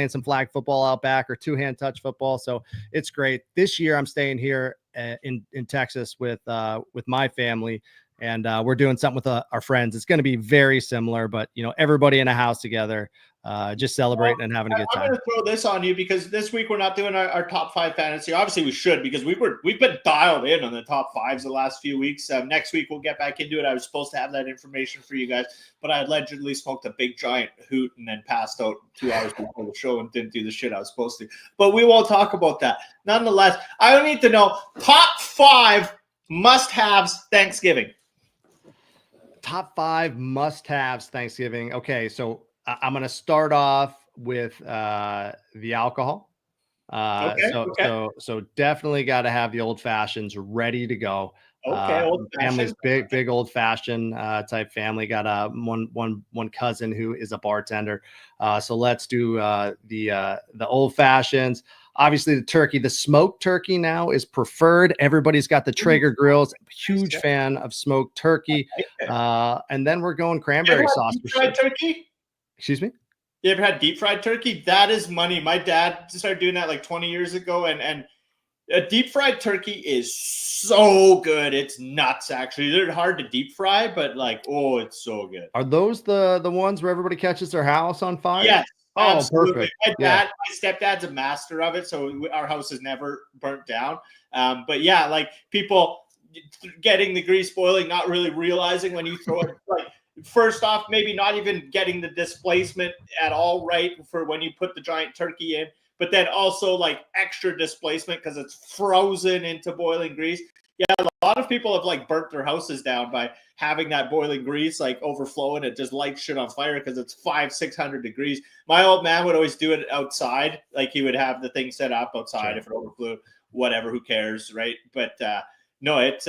some flag football out back or two-hand touch football. So it's great. This year I'm staying here in Texas with my family. And we're doing something with our friends. It's going to be very similar, but everybody in a house together, just celebrating and having a good time. I'm going to throw this on you because this week we're not doing our top 5 fantasy. Obviously, we should because we've been dialed in on the top 5s the last few weeks. Next week we'll get back into it. I was supposed to have that information for you guys, but I allegedly smoked a big giant hoot and then passed out 2 hours before the show and didn't do the shit I was supposed to. But we won't talk about that. Nonetheless, I don't need to know top 5 must-haves Thanksgiving. Top 5 must-haves Thanksgiving. Okay, so I'm going to start off with the alcohol. So definitely got to have the old fashions ready to go. Family's big old fashioned type family. Got one cousin who is a bartender. So let's do the old fashions. Obviously, the turkey, the smoked turkey now is preferred. Everybody's got the Traeger grills. Huge fan of smoked turkey. And then we're going cranberry sauce. Deep fried turkey? Excuse me? You ever had deep fried turkey? That is money. My dad started doing that like 20 years ago. And a deep fried turkey is so good. It's nuts, actually. They're hard to deep fry, but it's so good. Are those the ones where everybody catches their house on fire? Yes. Oh, absolutely. perfect. My stepdad's a master of it, so our house is never burnt down. But yeah, like people getting the grease boiling, not really realizing when you throw it. Like first off, maybe not even getting the displacement at all right for when you put the giant turkey in, but then also like extra displacement because it's frozen into boiling grease. Yeah, a lot of people have burnt their houses down by having that boiling grease overflowing. It just lights shit on fire because it's 500-600 degrees. My old man would always do it outside. Like he would have the thing set up outside. Sure. If it overflew, whatever, who cares, right? But no, it's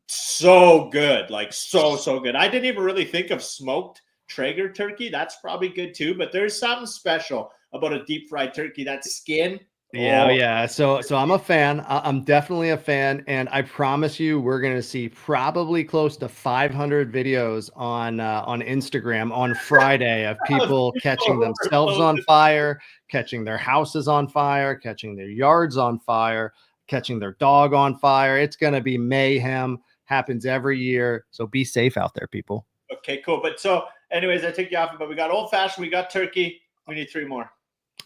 so good, so good. I didn't even really think of smoked Traeger turkey. That's probably good too. But there's something special about a deep fried turkey. That skin. Yeah. So I'm a fan. I'm definitely a fan. And I promise you, we're going to see probably close to 500 videos on Instagram on Friday of people catching themselves on fire, catching their houses on fire, catching their yards on fire, catching their dog on fire. It's going to be mayhem. Happens every year. So be safe out there, people. Okay, cool. But so anyways, I take you off, but we got old fashioned, we got turkey. We need 3 more.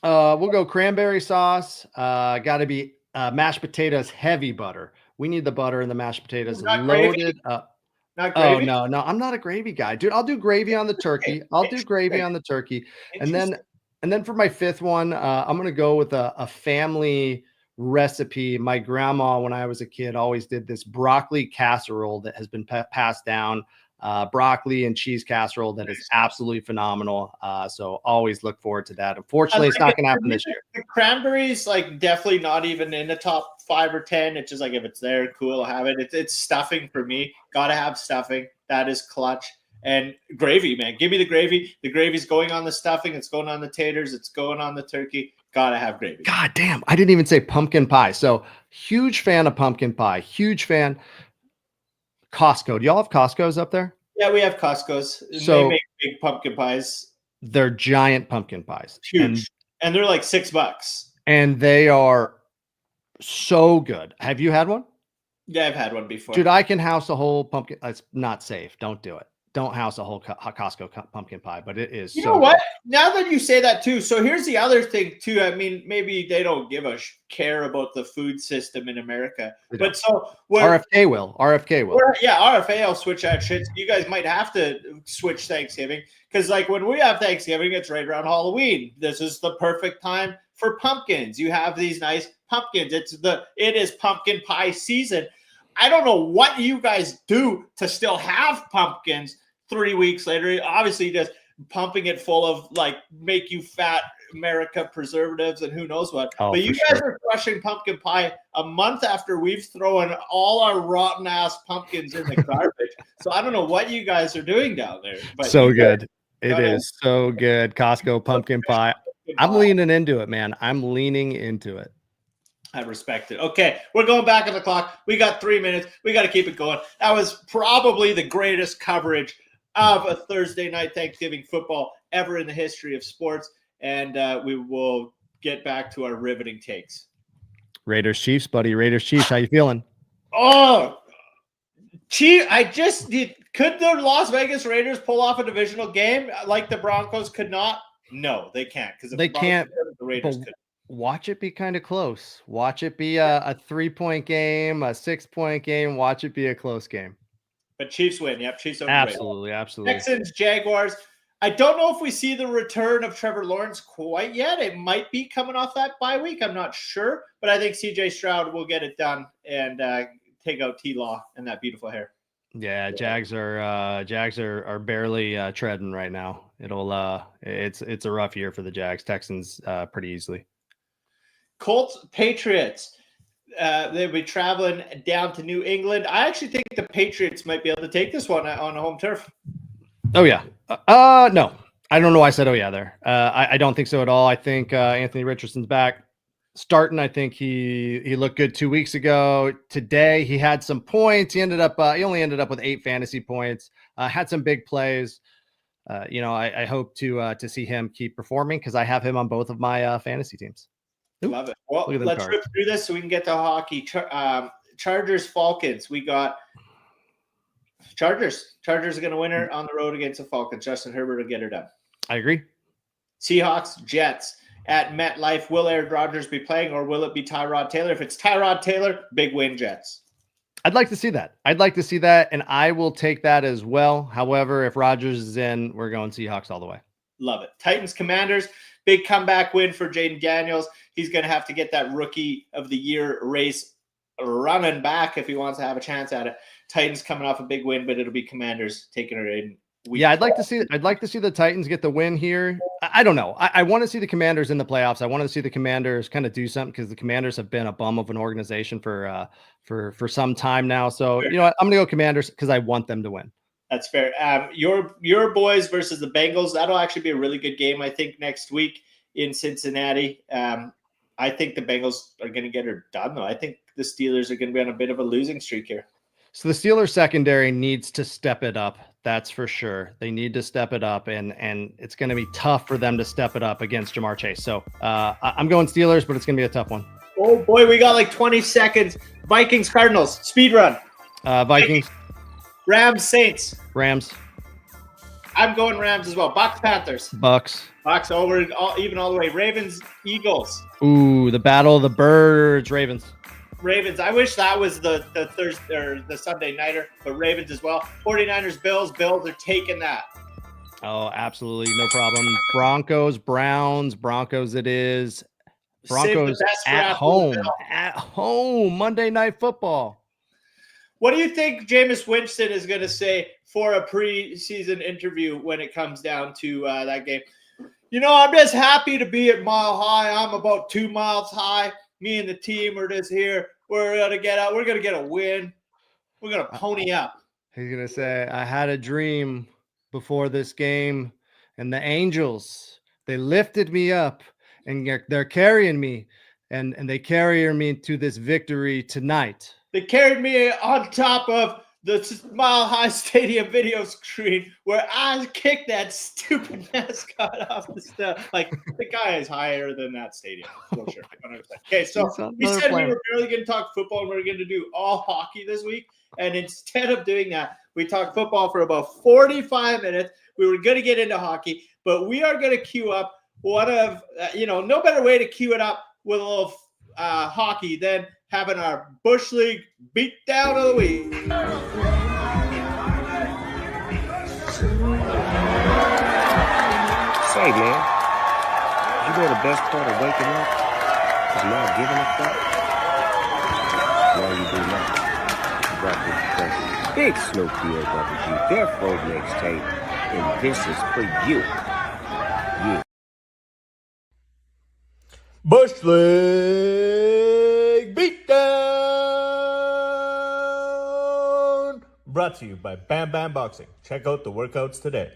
We'll go cranberry sauce. Got to be mashed potatoes, heavy butter. We need the butter and the mashed potatoes loaded up. Not gravy? Oh, no, I'm not a gravy guy, dude. I'll do gravy on the turkey. And then for my 5th one, I'm going to go with a family recipe. My grandma, when I was a kid, always did this broccoli casserole that has been passed down. Broccoli and cheese casserole that is absolutely phenomenal. So always look forward to that. Unfortunately, it's not going to happen this year. The cranberries, definitely not even in the top 5 or 10. It's just if it's there, cool, I'll have it. It's stuffing for me. Gotta have stuffing. That is clutch. And gravy, man. Give me the gravy. The gravy's going on the stuffing. It's going on the taters. It's going on the turkey. Gotta have gravy. God damn. I didn't even say pumpkin pie. So huge fan of pumpkin pie. Huge fan. Costco. Do y'all have Costco's up there? Yeah, we have Costco's. So they make big pumpkin pies. They're giant pumpkin pies. Huge. And they're $6. And they are so good. Have you had one? Yeah, I've had one before. Dude, I can house a whole pumpkin. It's not safe. Don't do it. Don't house a whole Costco pumpkin pie, but it is. You know what? Good. Now that you say that too, so here's the other thing too. I mean, maybe they don't give a care about the food system in America, but so RFK will. Yeah, RFA will switch that shit. So you guys might have to switch Thanksgiving because, when we have Thanksgiving, it's right around Halloween. This is the perfect time for pumpkins. You have these nice pumpkins. It is pumpkin pie season. I don't know what you guys do to still have pumpkins 3 weeks later. Obviously, just pumping it full of make you fat America preservatives and who knows what. Oh, but you guys are crushing pumpkin pie a month after we've thrown all our rotten ass pumpkins in the garbage. So I don't know what you guys are doing down there. But so good. It is so good. Costco pumpkin pie. I'm leaning into it, man. I'm leaning into it. I respect it. Okay, we're going back on the clock. We got 3 minutes. We got to keep it going. That was probably the greatest coverage of a Thursday night Thanksgiving football ever in the history of sports. And we will get back to our riveting takes. Raiders Chiefs, buddy. Raiders Chiefs. How you feeling? Oh, Chief! Could the Las Vegas Raiders pull off a divisional game like the Broncos could not? No, they can't because they can't. The Raiders could. Watch it be kind of close. Watch it be a 3-point game, a 6-point game. Watch it be a close game. But Chiefs win. Yep, Chiefs over. Absolutely. Texans, Jaguars. I don't know if we see the return of Trevor Lawrence quite yet. It might be coming off that bye week. I'm not sure, but I think CJ Stroud will get it done and take out T-Law and that beautiful hair. Yeah, Jags are barely treading right now. It's a rough year for the Jags. Texans pretty easily. Colts, Patriots. They'll be traveling down to New England. I actually think the Patriots might be able to take this one on a home turf. Oh yeah. No, I don't know why I said oh yeah there. I don't think so at all. I think Anthony Richardson's back starting. I think he looked good 2 weeks ago. Today he had some points. He only ended up with 8 fantasy points. Had some big plays. I hope to see him keep performing because I have him on both of my fantasy teams. Love it. Well, let's rip through this so we can get to hockey. Chargers, Falcons. We got Chargers. Chargers are going to win her on the road against the Falcons. Justin Herbert will get her done. I agree. Seahawks, Jets at MetLife. Will Aaron Rodgers be playing or will it be Tyrod Taylor? If it's Tyrod Taylor, big win, Jets. I'd like to see that. And I will take that as well. However, if Rodgers is in, we're going Seahawks all the way. Love it. Titans, Commanders. Big comeback win for Jaden Daniels. He's going to have to get that rookie of the year race running back if he wants to have a chance at it. Titans coming off a big win, but it'll be Commanders taking it in. I'd like to see the Titans get the win here. I don't know. I want to see the Commanders in the playoffs. I want to see the Commanders kind of do something because the Commanders have been a bum of an organization for some time now. So, I'm going to go Commanders because I want them to win. That's fair. Your boys versus the Bengals. That'll actually be a really good game, I think, next week in Cincinnati. I think the Bengals are going to get her done, though. I think the Steelers are going to be on a bit of a losing streak here. So the Steelers secondary needs to step it up. That's for sure. They need to step it up, and it's going to be tough for them to step it up against Jamar Chase. So I'm going Steelers, but it's going to be a tough one. Oh, boy, we got like 20 seconds. Vikings, Cardinals, speed run. Vikings. Rams, Saints. Rams. I'm going Rams as well. Bucks, Panthers. Bucks over, even all the way. Ravens, Eagles. Ooh, the battle of the birds. Ravens. I wish that was the Thursday or the Sunday nighter, but Ravens as well. 49ers, Bills. Bills are taking that. Oh, absolutely. No problem. Broncos, Browns. Broncos it is. Broncos at home. At home. Monday Night Football. What do you think Jameis Winston is going to say for a preseason interview when it comes down to that game? I'm just happy to be at Mile High. I'm about 2 miles high. Me and the team are just here. We're going to get out. We're going to get a win. We're going to pony up. He's going to say, I had a dream before this game, and the angels, they lifted me up, and they're carrying me, and they carry me to this victory tonight. They carried me on top of the Mile High Stadium video screen where I kicked that stupid mascot off the stuff. Like, the guy is higher than that stadium, for sure. 100%. Okay, so we said we were barely going to talk football and we were going to do all hockey this week. And instead of doing that, we talked football for about 45 minutes. We were going to get into hockey, but we are going to queue up one of, no better way to queue it up with a little hockey than having our Bushleague beatdown of the week. Say, man, you know the best part of waking up is not giving a fuck? Well, you do now. You got this present. Big Snoop DAWG, their folk mixtape, and this is for you. Yeah. Bushleague Beatdown! Brought to you by Bam Bam Boxing. Check out the workouts today.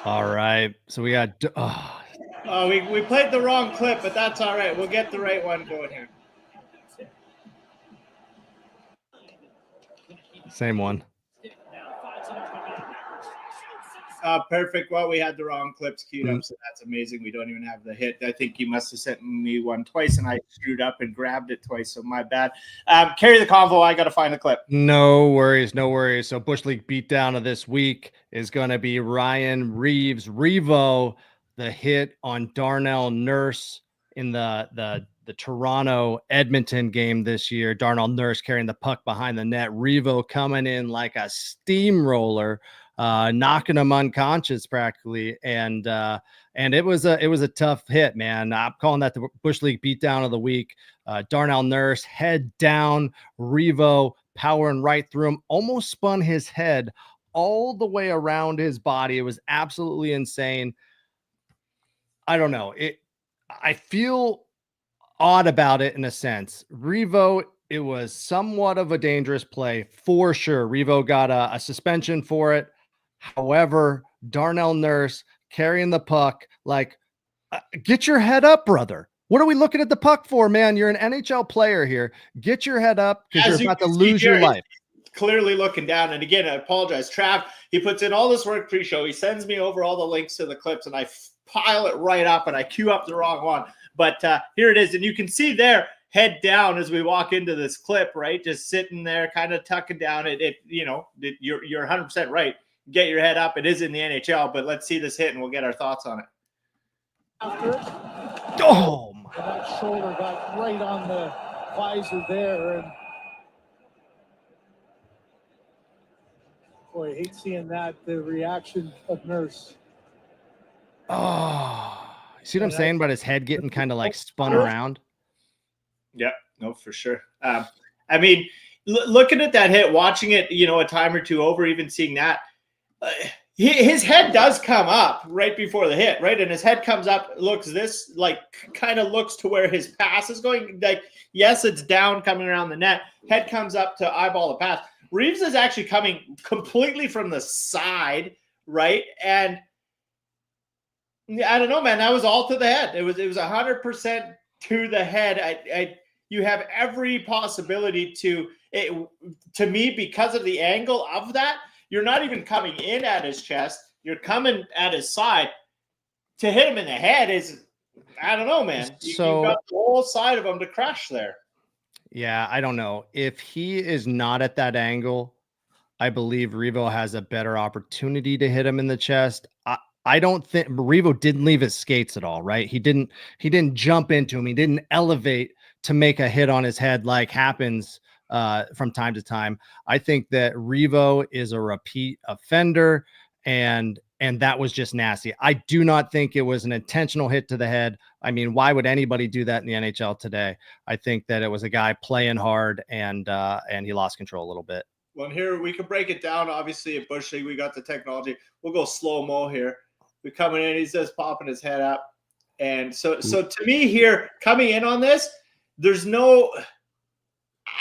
All right. So we got. Oh, we played the wrong clip, but that's all right. We'll get the right one going here. Same one. Perfect. Well, we had the wrong clips queued up, so that's amazing. We don't even have the hit. I think you must have sent me one twice, and I screwed up and grabbed it twice, so my bad. Carry the convo. I got to find the clip. No worries. No worries. So Bushleague beatdown of this week is going to be Ryan Reeves, Revo, the hit on Darnell Nurse in the Toronto Edmonton game this year. Darnell Nurse carrying the puck behind the net. Revo coming in like a steamroller, knocking him unconscious practically, and it was a tough hit, man. I'm calling that the Bushleague beatdown of the week. Darnell Nurse head down, Revo powering right through him, almost spun his head all the way around his body. It was absolutely insane. I don't know. I feel odd about it in a sense. Revo, it was somewhat of a dangerous play for sure. Revo got a suspension for it. However, Darnell Nurse carrying the puck, like, get your head up, brother. What are we looking at the puck for, man? You're an NHL player here. Get your head up because you're about to lose your life. Clearly looking down. And again, I apologize. Trav, he puts in all this work pre-show. He sends me over all the links to the clips, and I pile it right up, and I queue up the wrong one. But here it is. And you can see there, head down as we walk into this clip, right? Just sitting there, kind of tucking down. You're 100% right. Get your head up. It is in the NHL, but let's see this hit, and we'll get our thoughts on it. Oh, my. That shoulder got right on the visor there, and boy, I hate seeing that, the reaction of Nurse. Oh, you see what I'm saying about his head getting kind of like spun around? Yeah, no, for sure. I mean, looking at that hit, watching it, a time or two over, even seeing that, his head does come up right before the hit, right? And his head comes up, looks kind of looks to where his pass is going. Like, yes, it's down coming around the net. Head comes up to eyeball the pass. Reeves is actually coming completely from the side, right? And I don't know, man. That was all to the head. It was 100% to the head. You have every possibility to me, because of the angle of that. You're not even coming in at his chest. You're coming at his side. To hit him in the head is, I don't know, man. You got the whole side of him to crush there. Yeah, I don't know. If he is not at that angle, I believe Revo has a better opportunity to hit him in the chest. I don't think Revo didn't leave his skates at all, right? He didn't jump into him. He didn't elevate to make a hit on his head like happens from time to time. I think that Revo is a repeat offender, and that was just nasty. I do not think it was an intentional hit to the head. I mean, why would anybody do that in the NHL today? I think that it was a guy playing hard, and he lost control a little bit. Well, here we can break it down. Obviously, at Bushleague, we got the technology. We'll go slow-mo here. We're coming in. He's just popping his head up. And so to me here, coming in on this,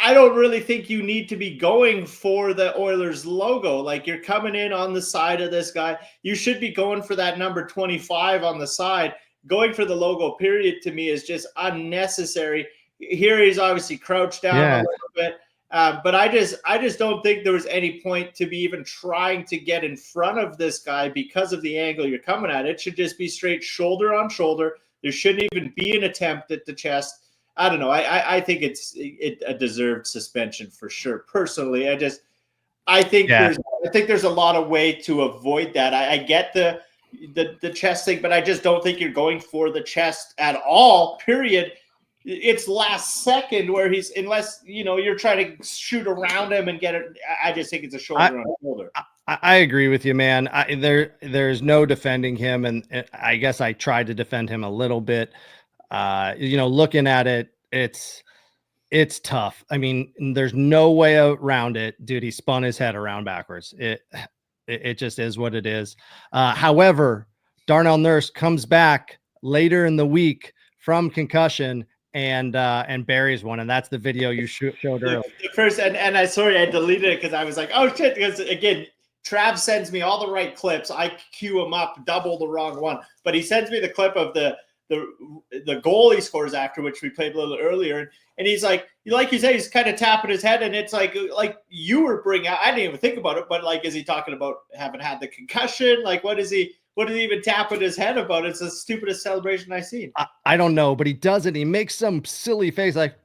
I don't really think you need to be going for the Oilers logo. Like, you're coming in on the side of this guy. You should be going for that number 25 on the side. Going for the logo, period, to me is just unnecessary. Here he's obviously crouched down a little bit. But I just don't think there was any point to be even trying to get in front of this guy because of the angle you're coming at. It should just be straight shoulder on shoulder. There shouldn't even be an attempt at the chest. I don't know. I think it's a deserved suspension for sure. Personally, I think there's a lot of way to avoid that. I get the chest thing, but I just don't think you're going for the chest at all. Period. It's last second where unless you're trying to shoot around him and get it. I just think it's a shoulder on shoulder. I agree with you, man. There's no defending him, and I guess I tried to defend him a little bit. Looking at it, it's tough. I mean, there's no way around it, dude. He spun his head around backwards. It just is what it is. However, Darnell Nurse comes back later in the week from concussion and buries one, and that's the video you showed earlier. First, and I deleted it because I was like, oh shit, because again, Trav sends me all the right clips. I cue him up, double the wrong one. But he sends me the clip of the goal he scores after, which we played a little earlier. And he's like you say, he's kind of tapping his head. And it's like you were bringing out, I didn't even think about it, but like, is he talking about having had the concussion? Like, what is he even tapping his head about? It's the stupidest celebration I've seen. I don't know, but he does it. He makes some silly face like,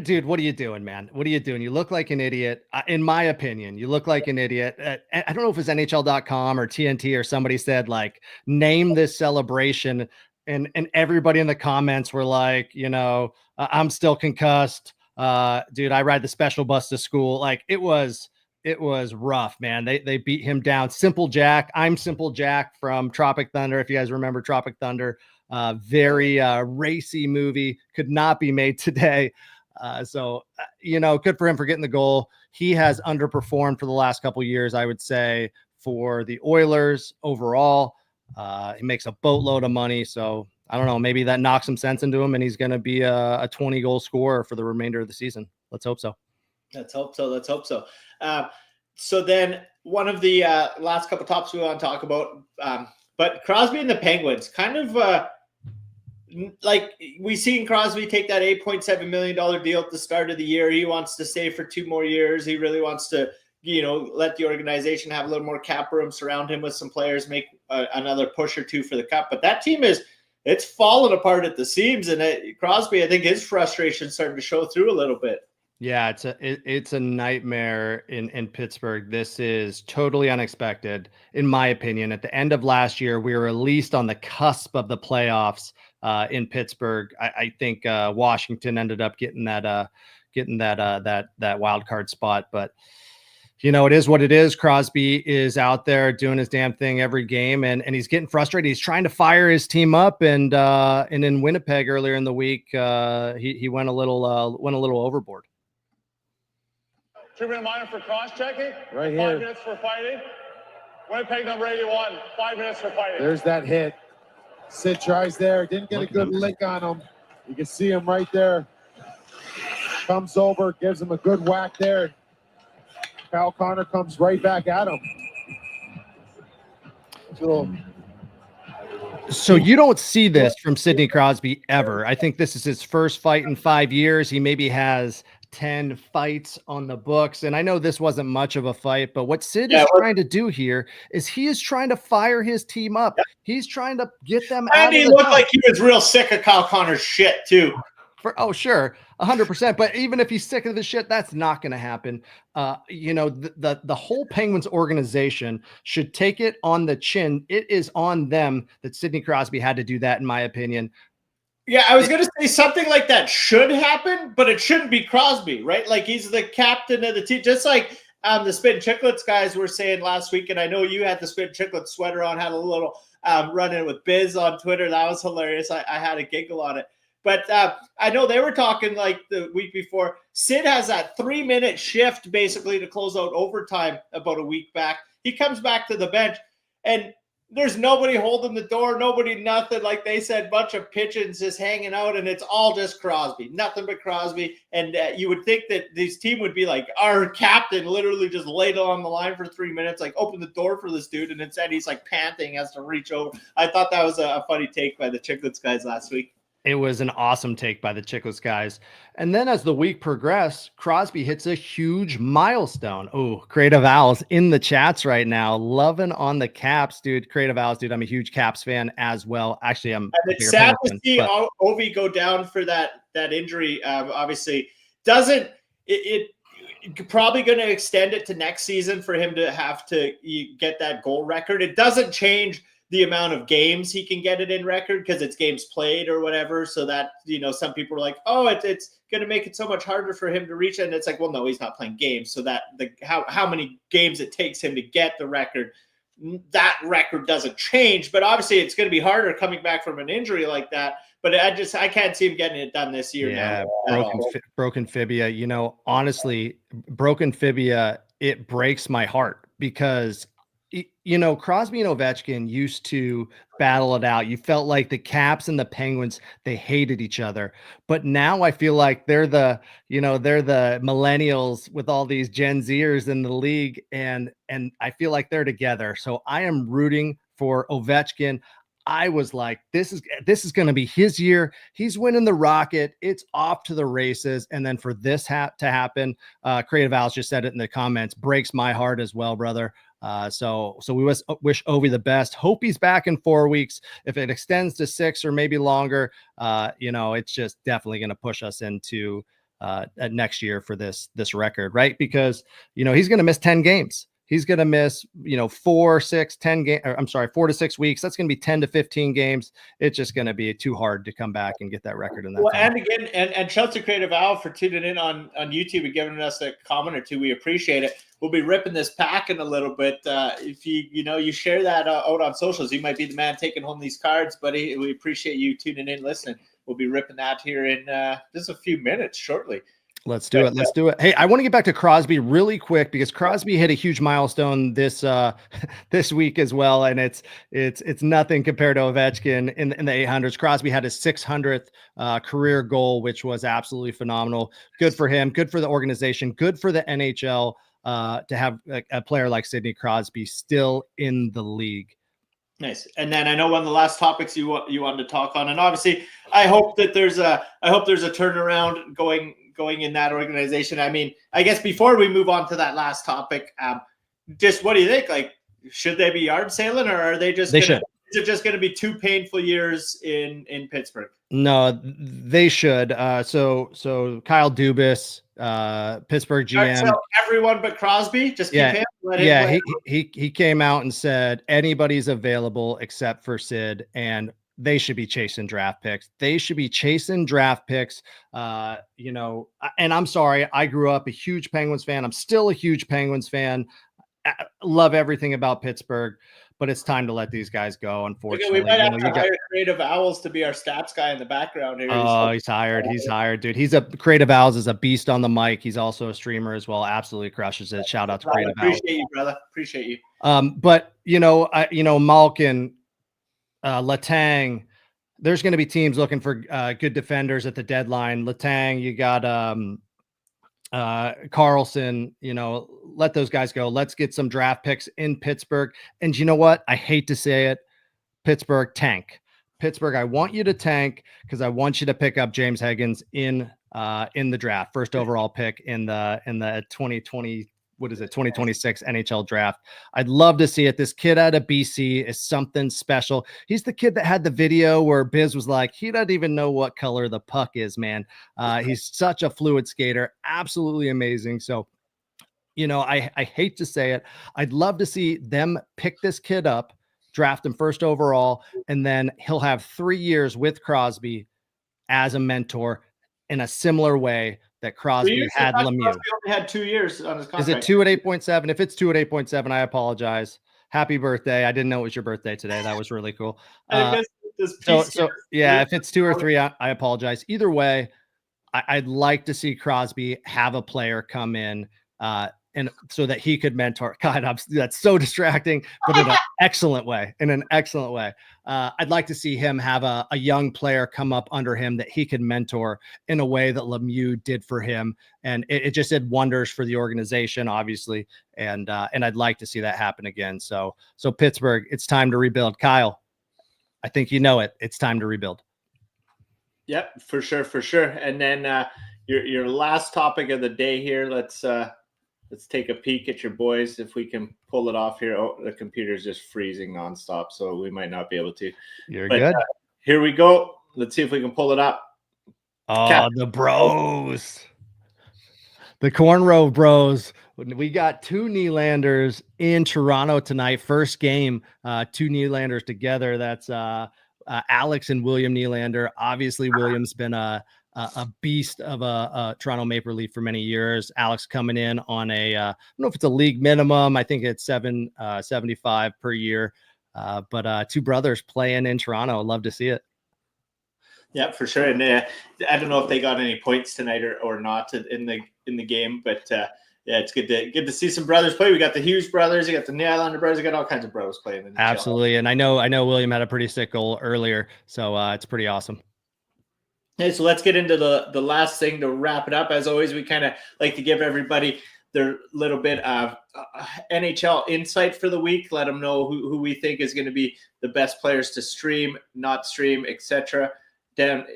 dude, what are you doing, man? What are you doing? You look like an idiot. In my opinion, you look like an idiot. I don't know if it's NHL.com or TNT or somebody said, like, name this celebration. And everybody in the comments were like, I'm still concussed. Dude, I ride the special bus to school. Like, it was rough, man. They beat him down. Simple Jack. I'm Simple Jack from Tropic Thunder. If you guys remember Tropic Thunder, very racy movie, could not be made today. So good for him for getting the goal. He has underperformed for the last couple of years, I would say, for the Oilers overall. He makes a boatload of money. So I don't know, maybe that knocks some sense into him and he's going to be a 20 goal scorer for the remainder of the season. Let's hope so. Let's hope so. So then one of the last couple topics we want to talk about, but Crosby and the Penguins kind of like we seen Crosby take that $8.7 million deal at the start of the year. He wants to stay for 2 more years. He really wants to, let the organization have a little more cap room, surround him with some players, make another push or two for the cup. But that team it's fallen apart at the seams. And Crosby, I think his frustration starting to show through a little bit. Yeah, it's a nightmare in Pittsburgh. This is totally unexpected, in my opinion. At the end of last year, we were at least on the cusp of the playoffs in Pittsburgh. I think Washington ended up getting that wild card spot, but it is what it is. Crosby is out there doing his damn thing every game, and he's getting frustrated. He's trying to fire his team up, and in Winnipeg earlier in the week, he went a little overboard. 2-minute minor for cross-checking. Right 5 here. minutes for fighting. Winnipeg number 81, 5 minutes for fighting. There's that hit. Sid tries there. Didn't get a good lick on him. You can see him right there. Comes over, gives him a good whack there. Kyle Connor comes right back at him. So you don't see this from Sidney Crosby ever. I think this is his first fight in 5 years. He maybe has 10 fights on the books. And I know this wasn't much of a fight, but what Sid is trying to do here is he is trying to fire his team up. Yeah. He's trying to get them out. And he looked like he was real sick of Kyle Connor's shit too. Sure. 100%. But even if he's sick of the shit, that's not going to happen. The whole Penguins organization should take it on the chin. It is on them that Sidney Crosby had to do that, in my opinion. Yeah, I was going to say something like that should happen, but it shouldn't be Crosby, right? Like, he's the captain of the team, just like the Spit Chicklets guys were saying last week. And I know you had the Spit Chicklets sweater on, had a little run-in with Biz on Twitter. That was hilarious. I had a giggle on it. But I know they were talking like the week before. Sid has that 3-minute shift basically to close out overtime about a week back. He comes back to the bench, and there's nobody holding the door, nothing. Like they said, bunch of pigeons just hanging out, and it's all just Crosby, nothing but Crosby. And you would think that this team would be like, our captain literally just laid it on the line for 3 minutes, like open the door for this dude, and instead he's like panting, has to reach over. I thought that was a funny take by the Chicklets guys last week. It was an awesome take by the Chicklets guys. And then as the week progressed, Crosby hits a huge milestone. Oh, Creative Owls in the chats right now. Loving on the Caps, dude. Creative Owls, dude. I'm a huge Caps fan as well. Actually, it's sad to see Ovi go down for that injury. Obviously, doesn't it probably going to extend it to next season for him to have to get that goal record. It doesn't change the amount of games he can get it in record because it's games played or whatever. So that, some people are like, oh, it's going to make it so much harder for him to reach it. And it's like, well, no, he's not playing games. So that how many games it takes him to get the record, that record doesn't change. But obviously it's going to be harder coming back from an injury like that. But I can't see him getting it done this year. Yeah, broken fibia. Honestly, broken fibia, it breaks my heart because You know, Crosby and Ovechkin used to battle it out. You felt like the Caps and the Penguins, they hated each other. But now I feel like they're they're the millennials with all these Gen Zers in the league, and I feel like they're together. So I am rooting for Ovechkin. I was like, this is going to be his year. He's winning the Rocket. It's off to the races. And then for this to happen, Creative Alice just said it in the comments, breaks my heart as well, brother. So we wish Ovi the best. Hope he's back in 4 weeks. If it extends to 6 or maybe longer, it's just definitely going to push us into next year for this record, right? Because he's going to miss 10 games. He's going to miss 4, 6, 10 games. I'm sorry, 4 to 6 weeks. That's going to be 10 to 15 games. It's just going to be too hard to come back and get that record in that time. And again, and shouts to Creative Al for tuning in on YouTube and giving us a comment or two. We appreciate it. We'll be ripping this pack in a little bit. If you share that out on socials, you might be the man taking home these cards, buddy. We appreciate you tuning in, listening. We'll be ripping that here in just a few minutes shortly. Let's do it. Let's do it. Hey, I want to get back to Crosby really quick because Crosby hit a huge milestone this week as well, and it's nothing compared to Ovechkin in the 800s. Crosby had his 600th career goal, which was absolutely phenomenal. Good for him. Good for the organization. Good for the NHL to have a player like Sidney Crosby still in the league. Nice. And then I know one of the last topics you wanted to talk on, and obviously I hope there's a turnaround going in that organization. I mean, I guess before we move on to that last topic, just what do you think? Like, should they be yard sailing, or are they just? Should. Is it just going to be 2 painful years in Pittsburgh? No, they should. So Kyle Dubas, Pittsburgh GM. So everyone but Crosby, just keep him. He came out and said anybody's available except for Sid, and they should be chasing draft picks. They should be chasing draft picks. And I'm sorry, I grew up a huge Penguins fan. I'm still a huge Penguins fan. I love everything about Pittsburgh, but it's time to let these guys go. Unfortunately, we might have to hire Creative Owls to be our stats guy in the background here. Oh, he's hired. He's hired, dude. He's a Creative Owls is a beast on the mic. He's also a streamer as well. Absolutely crushes it. Shout out to Creative Owls. Appreciate you, brother. Appreciate you. But Malkin, Letang, there's going to be teams looking for good defenders at the deadline. Letang, you got Carlson, let those guys go. Let's get some draft picks in Pittsburgh. And you know what? I hate to say it. Pittsburgh, tank. Pittsburgh, I want you to tank because I want you to pick up James Higgins in the draft. First overall pick in the 2026 NHL draft. I'd love to see it. This kid out of BC is something special. He's the kid that had the video where Biz was like, he doesn't even know what color the puck is, man. He's such a fluid skater. Absolutely amazing. So, I hate to say it. I'd love to see them pick this kid up, draft him first overall, and then he'll have 3 years with Crosby as a mentor in a similar way that Crosby had Lemieux. Crosby only had 2 years on his contract. Is it 2 at 8.7? If it's 2 at 8.7, I apologize. Happy birthday. I didn't know it was your birthday today. That was really cool. If it's 2 or 3, I apologize. Either way, I'd like to see Crosby have a player come in and so that he could mentor. God, that's so distracting, but in an excellent way. I'd like to see him have a young player come up under him that he could mentor in a way that Lemieux did for him. And it just did wonders for the organization, obviously. And I'd like to see that happen again. So Pittsburgh, it's time to rebuild. Kyle, I think you know it. It's time to rebuild. Yep, for sure. And then your last topic of the day here, let's take a peek at your boys if we can pull it off here. Oh, the computer's just freezing nonstop, so we might not be able to. You're good. Here we go. Let's see if we can pull it up. Oh, the bros. The cornrow bros. We got 2 Nylanders in Toronto tonight. First game, 2 Nylanders together. That's Alex and William Nylander. Obviously, William's been a beast of a Toronto Maple Leaf for many years. Alex coming in on I don't know if it's a league minimum. I think it's $775 per year. But 2 brothers playing in Toronto. I'd love to see it. Yeah, for sure. And I don't know if they got any points tonight or not in the game, but Yeah, it's good to see some brothers play. We got the Hughes brothers, you got the Nylander brothers, you got all kinds of bros playing in the Absolutely. And I know William had a pretty sick goal earlier, so it's pretty awesome. Okay, so let's get into the last thing to wrap it up. As always, we kind of like to give everybody their little bit of NHL insight for the week. Let them know who we think is going to be the best players to stream, not stream, etc. Dan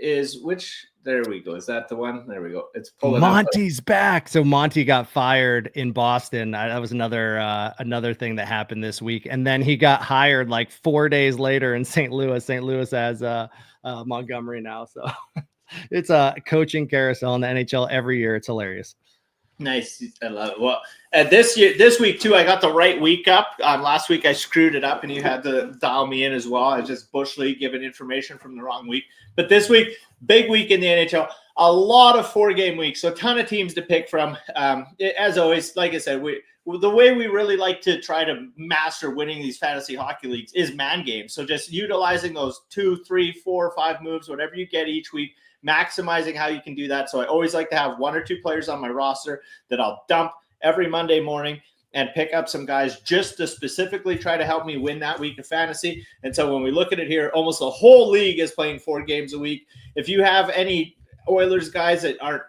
there we go. Is that the one? There we go. It's pulling Monty's back. So Monty got fired in Boston. That was another thing that happened this week. And then he got hired like 4 days later in St. Louis. St. Louis has Montgomery now. So it's a coaching carousel in the NHL every year. It's hilarious. Nice. I love it. Well, this week too, I got the right week up. Last week I screwed it up and you had to dial me in as well. I was just Bushleague giving information from the wrong week. But this week, big week in the NHL, a lot of 4-game weeks, so a ton of teams to pick from. As always, like I said, the way we really like to try to master winning these fantasy hockey leagues is man games. So just utilizing those 2, 3, 4, 5 moves, whatever you get each week, maximizing how you can do that. So I always like to have 1 or 2 players on my roster that I'll dump every Monday morning and pick up some guys just to specifically try to help me win that week of fantasy. And so when we look at it here, almost the whole league is playing 4 games a week. If you have any Oilers guys that aren't,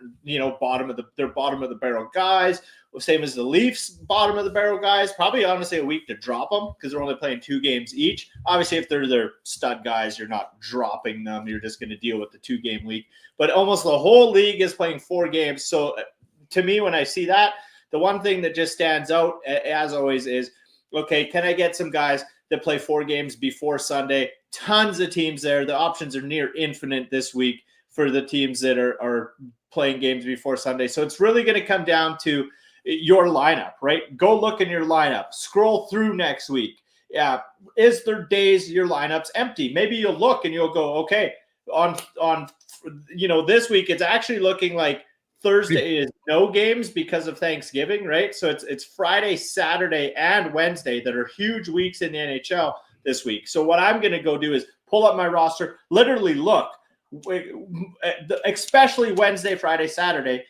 bottom of the barrel guys, same as the Leafs bottom of the barrel guys, probably honestly a week to drop them because they're only playing 2 games each. Obviously, if they're their stud guys, you're not dropping them. You're just going to deal with the 2-game week. But almost the whole league is playing 4 games. So to me, when I see that, the one thing that just stands out, as always, is, okay, can I get some guys that play 4 games before Sunday? Tons of teams there. The options are near infinite this week for the teams that are playing games before Sunday. So it's really going to come down to your lineup, right? Go look in your lineup. Scroll through next week. Yeah, is there days your lineup's empty? Maybe you'll look and you'll go, okay, on this week it's actually looking like Thursday is no games because of Thanksgiving, right? So it's Friday, Saturday, and Wednesday that are huge weeks in the NHL this week. So what I'm going to go do is pull up my roster, literally look, especially Wednesday, Friday, Saturday.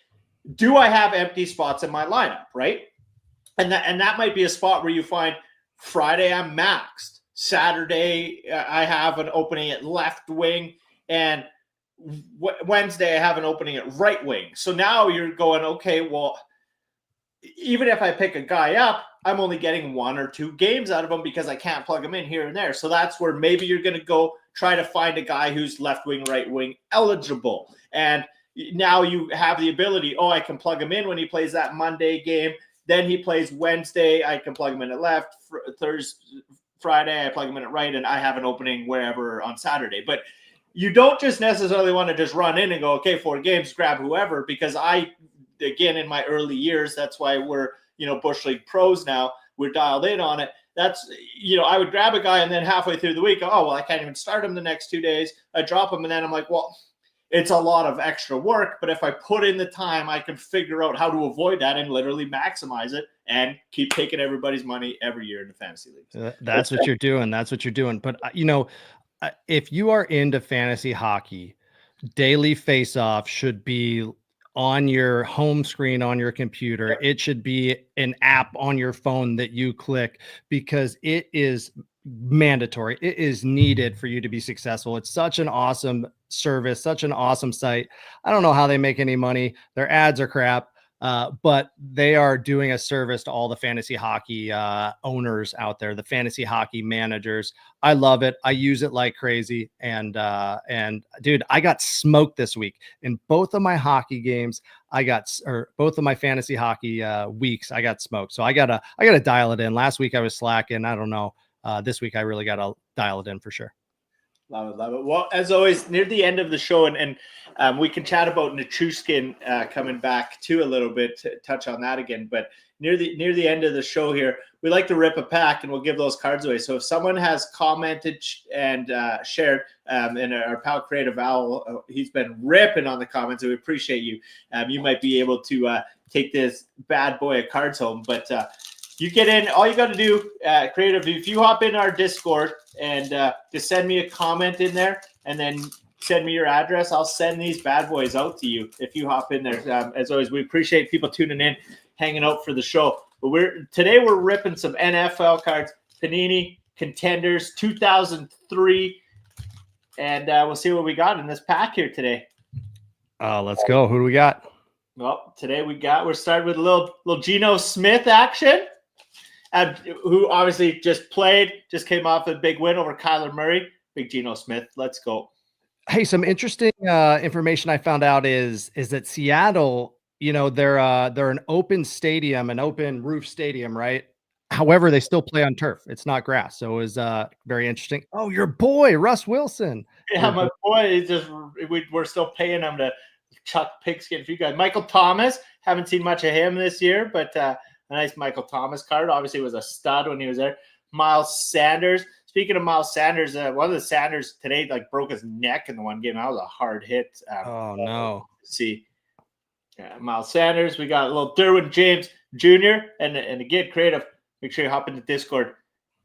Do I have empty spots in my lineup, right? And that might be a spot where you find Friday I'm maxed. Saturday I have an opening at left wing, and Wednesday I have an opening at right wing. So now you're going, okay, well, even if I pick a guy up, I'm only getting 1 or 2 games out of him because I can't plug him in here and there. So that's where maybe you're going to go try to find a guy who's left wing, right wing eligible. And now you have the ability, I can plug him in when he plays that Monday game. Then he plays Wednesday. I can plug him in at left. Thursday, Friday, I plug him in at right, and I have an opening wherever on Saturday. But you don't just necessarily want to just run in and go, okay, 4 games, grab whoever, because again, in my early years, that's why we're, Bush League pros now. We're dialed in on it. That's, I would grab a guy and then halfway through the week, I can't even start him the next 2 days. I drop him, and then I'm like, well, it's a lot of extra work, but if I put in the time, I can figure out how to avoid that and literally maximize it and keep taking everybody's money every year in the fantasy leagues. That's what you're doing. That's what you're doing. But, if you are into fantasy hockey, daily face-off should be on your home screen on your computer. It should be an app on your phone that you click because it is mandatory. It is needed for you to be successful. It's such an awesome service, such an awesome site. I don't know how they make any money. Their ads are crap, but they are doing a service to all the fantasy hockey owners out there, the fantasy hockey managers. I love it. I use it like crazy. And dude, I got smoked this week in both of my hockey games. Both of my fantasy hockey weeks, I got smoked. So I gotta dial it in. Last week I was slacking. I don't know. This week I really got to dial it in for sure. Love it. Well, as always, near the end of the show, and we can chat about Nichushkin coming back too a little bit to touch on that again. But near the end of the show here, we like to rip a pack and we'll give those cards away. So if someone has commented and shared, and our pal Creative Owl, he's been ripping on the comments, and we appreciate you. You might be able to take this bad boy of cards home, but you get in, all you got to do, Creative, if you hop in our Discord and just send me a comment in there and then send me your address, I'll send these bad boys out to you if you hop in there. As always, we appreciate people tuning in. hanging out for the show. But today we're ripping some NFL cards, Panini Contenders 2003, and we'll see what we got in this pack here today. Let's go. Who do we got? Well, today we're starting with a little Geno Smith action, who obviously just came off a big win over Kyler Murray. Big Geno Smith. Let's go. Hey, some interesting information I found out is that Seattle, they're an open stadium, an open roof stadium, right? However, they still play on turf. It's not grass. So it was very interesting. Oh, your boy, Russ Wilson. Yeah, my boy, we're still paying him to chuck pigskin for you guys. Michael Thomas, haven't seen much of him this year, but a nice Michael Thomas card. Obviously, was a stud when he was there. Miles Sanders. Speaking of Miles Sanders, one of the Sanders today broke his neck in the one game. That was a hard hit. Oh no! See, Miles Sanders. We got a little Derwin James Jr. and again, creative. Make sure you hop into Discord.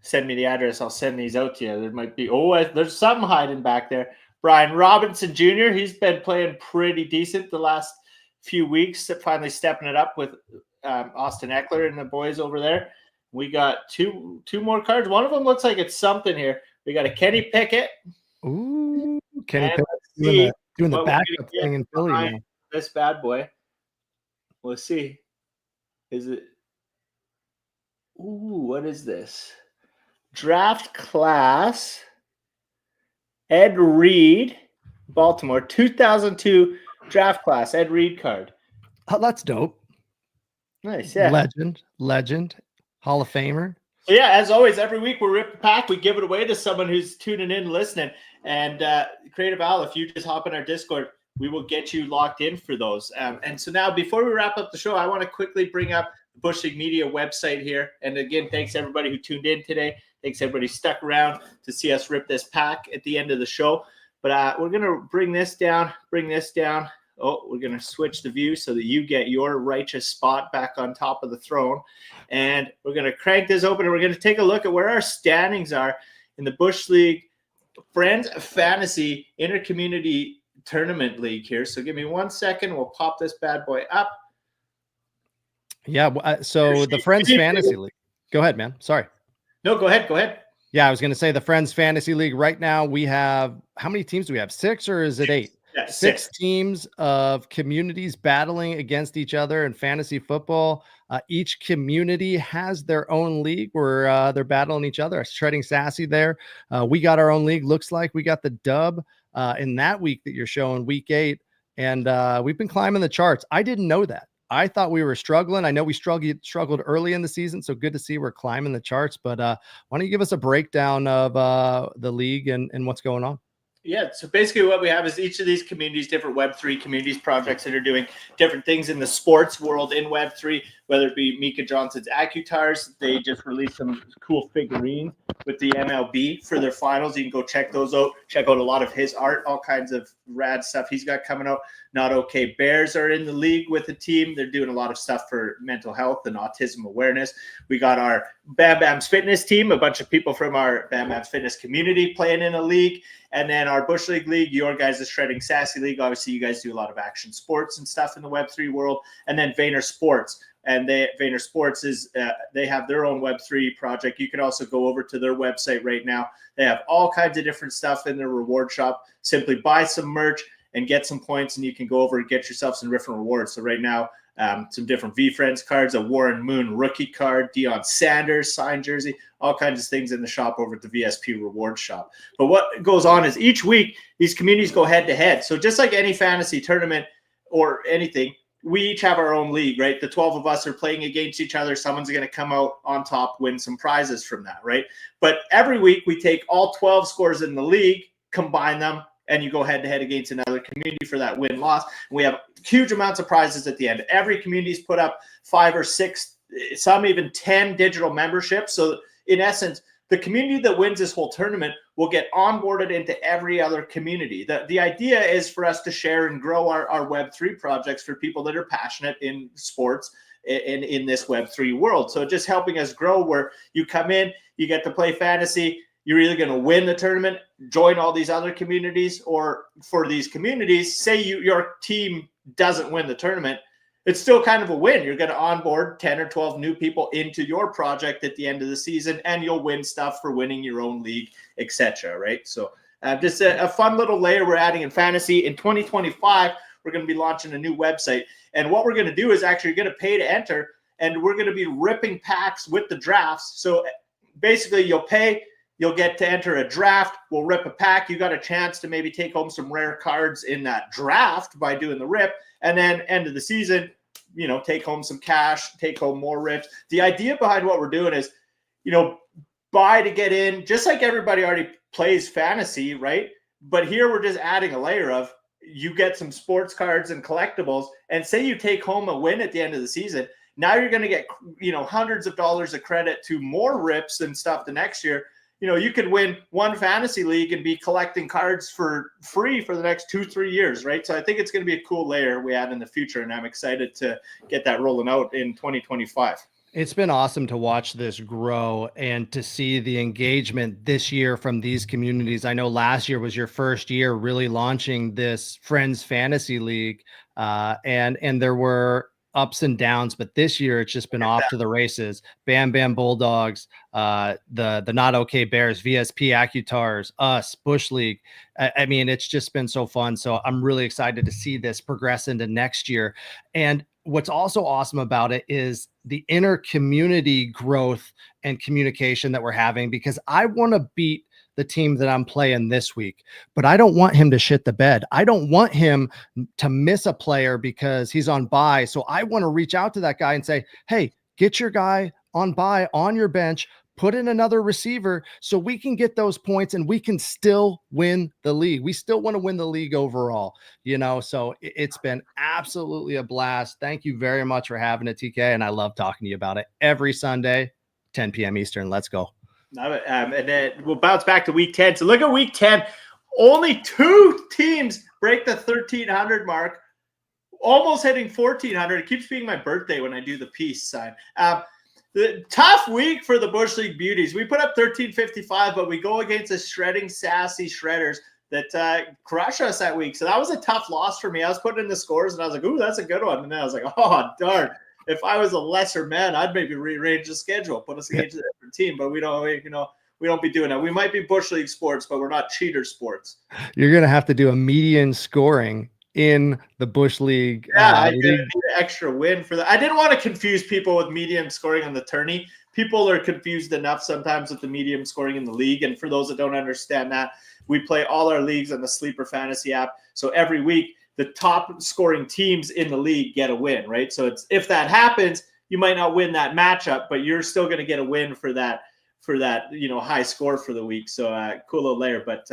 Send me the address. I'll send these out to you. There might be there's something hiding back there. Brian Robinson Jr. He's been playing pretty decent the last few weeks. Finally stepping it up with Austin Eckler and the boys over there. We got two more cards. One of them looks like it's something here. We got a Kenny Pickett. Ooh, Kenny Pickett doing the backup thing in Philly now. This bad boy. Let's see. Is it? Ooh, what is this? Draft class. Ed Reed, Baltimore, 2002 draft class. Ed Reed card. Oh, that's dope. Nice, yeah. Legend. Hall of Famer. So yeah, as always, every week we rip a pack. We give it away to someone who's tuning in, listening. And Creative Al, if you just hop in our Discord, we will get you locked in for those. And so now, before we wrap up the show, I want to quickly bring up the Bushleague Media website here. And again, thanks everybody who tuned in today. Thanks everybody who stuck around to see us rip this pack at the end of the show. But we're going to bring this down. Oh, we're going to switch the view so that you get your righteous spot back on top of the throne. And we're going to crank this open, and we're going to take a look at where our standings are in the Bushleague Friends Fantasy Intercommunity Tournament League here. So give me 1 second. We'll pop this bad boy up. Yeah, so the Friends Fantasy League. Go ahead, man. Sorry. No, go ahead. Yeah, I was going to say the Friends Fantasy League. Right now we have, how many teams do we have? 6 or is it 8? Yeah, 6 teams of communities battling against each other in fantasy football. Each community has their own league where they're battling each other. Shredding Sassy there. We got our own league. Looks like we got the dub in that week that you're showing, week 8. And we've been climbing the charts. I didn't know that. I thought we were struggling. I know we struggled early in the season, so good to see we're climbing the charts. But why don't you give us a breakdown of the league and what's going on? Yeah, so basically what we have is each of these communities, different Web3 communities, projects that are doing different things in the sports world in Web3, whether it be Mika Johnson's Accutars. They just released some cool figurines with the MLB for their finals. You can go check those out. Check out a lot of his art, all kinds of rad stuff he's got coming out. Not Okay Bears are in the league with the team. They're doing a lot of stuff for mental health and autism awareness. We got our Bam Bam's Fitness team, a bunch of people from our Bam Bam's Fitness community playing in a league. And then our Bushleague League, your guys' Shredding Sassy League. Obviously, you guys do a lot of action sports and stuff in the Web3 world. And then Vayner Sports. And Vayner Sports is they have their own Web3 project. You can also go over to their website right now. They have all kinds of different stuff in their reward shop. Simply buy some merch and get some points, and you can go over and get yourself some different rewards. So right now, some different V-Friends cards, a Warren Moon rookie card, Deion Sanders signed jersey, all kinds of things in the shop over at the VSP reward shop. But what goes on is each week, these communities go head-to-head. So just like any fantasy tournament or anything, we each have our own league, right? The 12 of us are playing against each other. Someone's going to come out on top, win some prizes from that, right? But every week, we take all 12 scores in the league, combine them, and you go head-to-head against another community for that win-loss. And we have huge amounts of prizes at the end. Every community's put up 5 or 6, some even 10 digital memberships. So in essence, the community that wins this whole tournament will get onboarded into every other community. The idea is for us to share and grow our Web3 projects for people that are passionate in sports in this Web3 world. So just helping us grow, where you come in, you get to play fantasy, you're either going to win the tournament, join all these other communities, or for these communities, say your team doesn't win the tournament, it's still kind of a win. You're going to onboard 10 or 12 new people into your project at the end of the season, and you'll win stuff for winning your own league, etc. Right? So just a fun little layer we're adding in fantasy. In 2025, we're going to be launching a new website. And what we're going to do is actually you're going to pay to enter, and we're going to be ripping packs with the drafts. So basically you'll pay, you'll get to enter a draft. We'll rip a pack. You got a chance to maybe take home some rare cards in that draft by doing the rip. And then end of the season, take home some cash, take home more rips. The idea behind what we're doing is, buy to get in, just like everybody already plays fantasy, right? But here we're just adding a layer of, you get some sports cards and collectibles, and say you take home a win at the end of the season. Now you're going to get, hundreds of dollars of credit to more rips and stuff the next year. You could win one fantasy league and be collecting cards for free for the next 2-3 years, right? So I think it's going to be a cool layer we add in the future, and I'm excited to get that rolling out in 2025. It's been awesome to watch this grow and to see the engagement this year from these communities. I know last year was your first year really launching this Friends Fantasy League, and there were ups and downs, but this year it's just been off to the races. Bam Bam Bulldogs, the Not Okay Bears, VSP Accutars, us, Bushleague. I mean, it's just been so fun. So I'm really excited to see this progress into next year. And what's also awesome about it is the inner community growth and communication that we're having, because I want to beat the team that I'm playing this week, but I don't want him to shit the bed. I don't want him to miss a player because he's on bye. So I want to reach out to that guy and say, hey, get your guy on bye on your bench, put in another receiver so we can get those points and we can still win the league. We still want to win the league overall, so it's been absolutely a blast. Thank you very much for having it, TK. And I love talking to you about it every Sunday, 10 p.m. Eastern. Let's go. And then we'll bounce back to week 10. So look at week 10. Only 2 teams break the 1,300 mark, almost hitting 1,400. It keeps being my birthday when I do the peace sign. The tough week for the Bush League Beauties. We put up 1355, but we go against the shredding, sassy shredders that crush us that week. So that was a tough loss for me. I was putting in the scores, and I was like, ooh, that's a good one. And then I was like, oh, darn. If I was a lesser man, I'd maybe rearrange the schedule, put us against a different team. But we don't be doing that. We might be Bush League sports, but we're not cheater sports. You're going to have to do a median scoring in the Bush League. Yeah, I did an extra win for that. I didn't want to confuse people with medium scoring on the tourney. People are confused enough sometimes with the medium scoring in the league. And for those that don't understand that, we play all our leagues on the Sleeper Fantasy app. So every week, the top scoring teams in the league get a win, right? So if that happens, you might not win that matchup, but you're still going to get a win for that, high score for the week. So cool little layer, but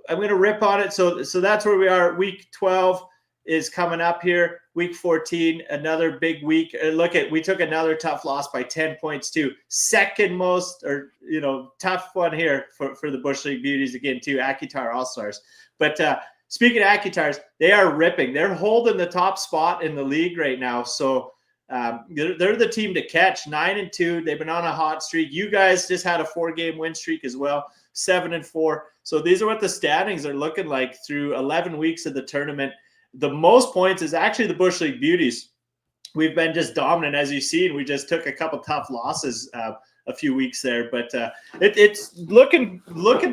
I'm going to rip on it. So that's where we are. Week 12 is coming up here. Week 14, another big week. We took another tough loss by 10 points too. Second most, tough one here for the Bush League Beauties again too. Accutar All-Stars. But speaking of Accutars, they are ripping. They're holding the top spot in the league right now. So they're the team to catch. 9-2. They've been on a hot streak. You guys just had a 4-game win streak as well. 7-4. So these are what the standings are looking like through 11 weeks of the tournament. The most points is actually the Bush League Beauties. We've been just dominant, as you've seen. We just took a couple tough losses a few weeks there, but it's looking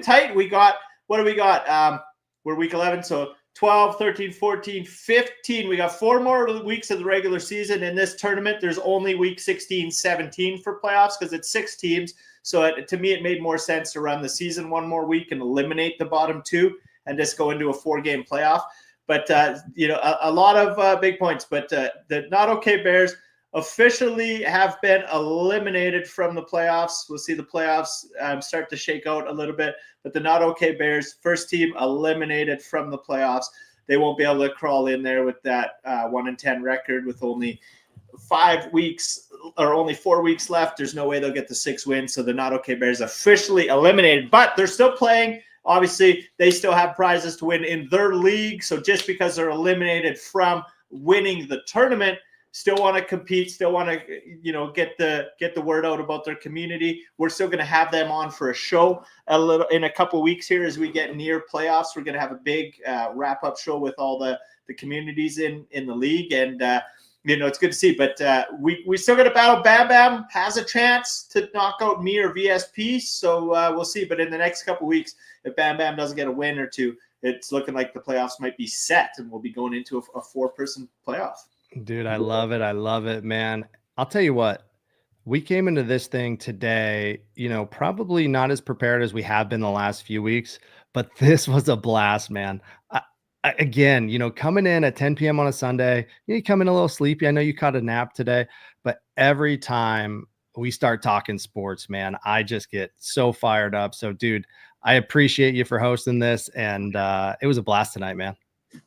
tight. What do we got? We're week 11, so 12, 13, 14, 15. We got 4 more weeks of the regular season. In this tournament, there's only week 16, 17 for playoffs because it's 6 teams. So to me, it made more sense to run the season 1 more week and eliminate the bottom 2 and just go into a 4-game playoff. But, a lot of big points. But the Not Okay Bears officially have been eliminated from the playoffs. We'll see the playoffs start to shake out a little bit. But the Not Okay Bears, first team eliminated from the playoffs. They won't be able to crawl in there with that 1-10 record with only 5 weeks or only 4 weeks left. There's no way they'll get the 6 wins. So the Not Okay Bears officially eliminated. But they're still playing. Obviously, they still have prizes to win in their league. So just because they're eliminated from winning the tournament, still want to compete, still want to, get the word out about their community. We're still going to have them on for a show in a couple weeks here as we get near playoffs. We're going to have a big wrap-up show with all the communities in the league. And, it's good to see. But we still got to battle. Bam Bam has a chance to knock out me or VSP, so we'll see. But in the next couple weeks, if Bam Bam doesn't get a win or two, it's looking like the playoffs might be set, and we'll be going into a 4-person playoff. Dude, I love it. I love it, man. I'll tell you what. We came into this thing today, probably not as prepared as we have been the last few weeks, but this was a blast, man. Again, coming in at 10 p.m. on a Sunday, you come in a little sleepy. I know you caught a nap today, but every time we start talking sports, man, I just get so fired up. So, dude, I appreciate you for hosting this, and it was a blast tonight, man.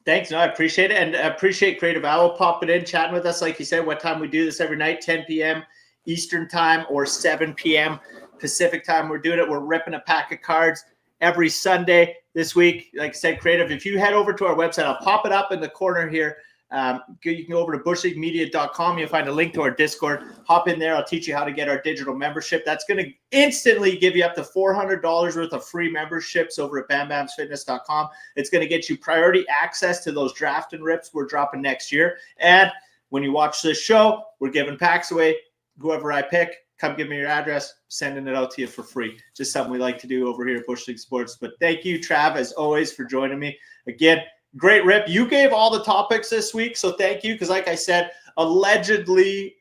Thanks. No, I appreciate it, and I appreciate Creative Owl popping in, chatting with us. Like you said, what time we do this every night, 10 p.m. Eastern time or 7 p.m. Pacific time. We're doing it. We're ripping a pack of cards every Sunday this week. Like I said, Creative, if you head over to our website, I'll pop it up in the corner here. You can go over to bushleaguemedia.com. You'll find a link to our Discord. Hop in there. I'll teach you how to get our digital membership. That's going to instantly give you up to $400 worth of free memberships over at bambamsfitness.com. It's going to get you priority access to those draft and rips we're dropping next year. And when you watch this show, we're giving packs away. Whoever I pick, come give me your address, sending it out to you for free. Just something we like to do over here at Bushleague Sports. But thank you, Trav, as always, for joining me. Again, great rip. You gave all the topics this week, so thank you. Because like I said, allegedly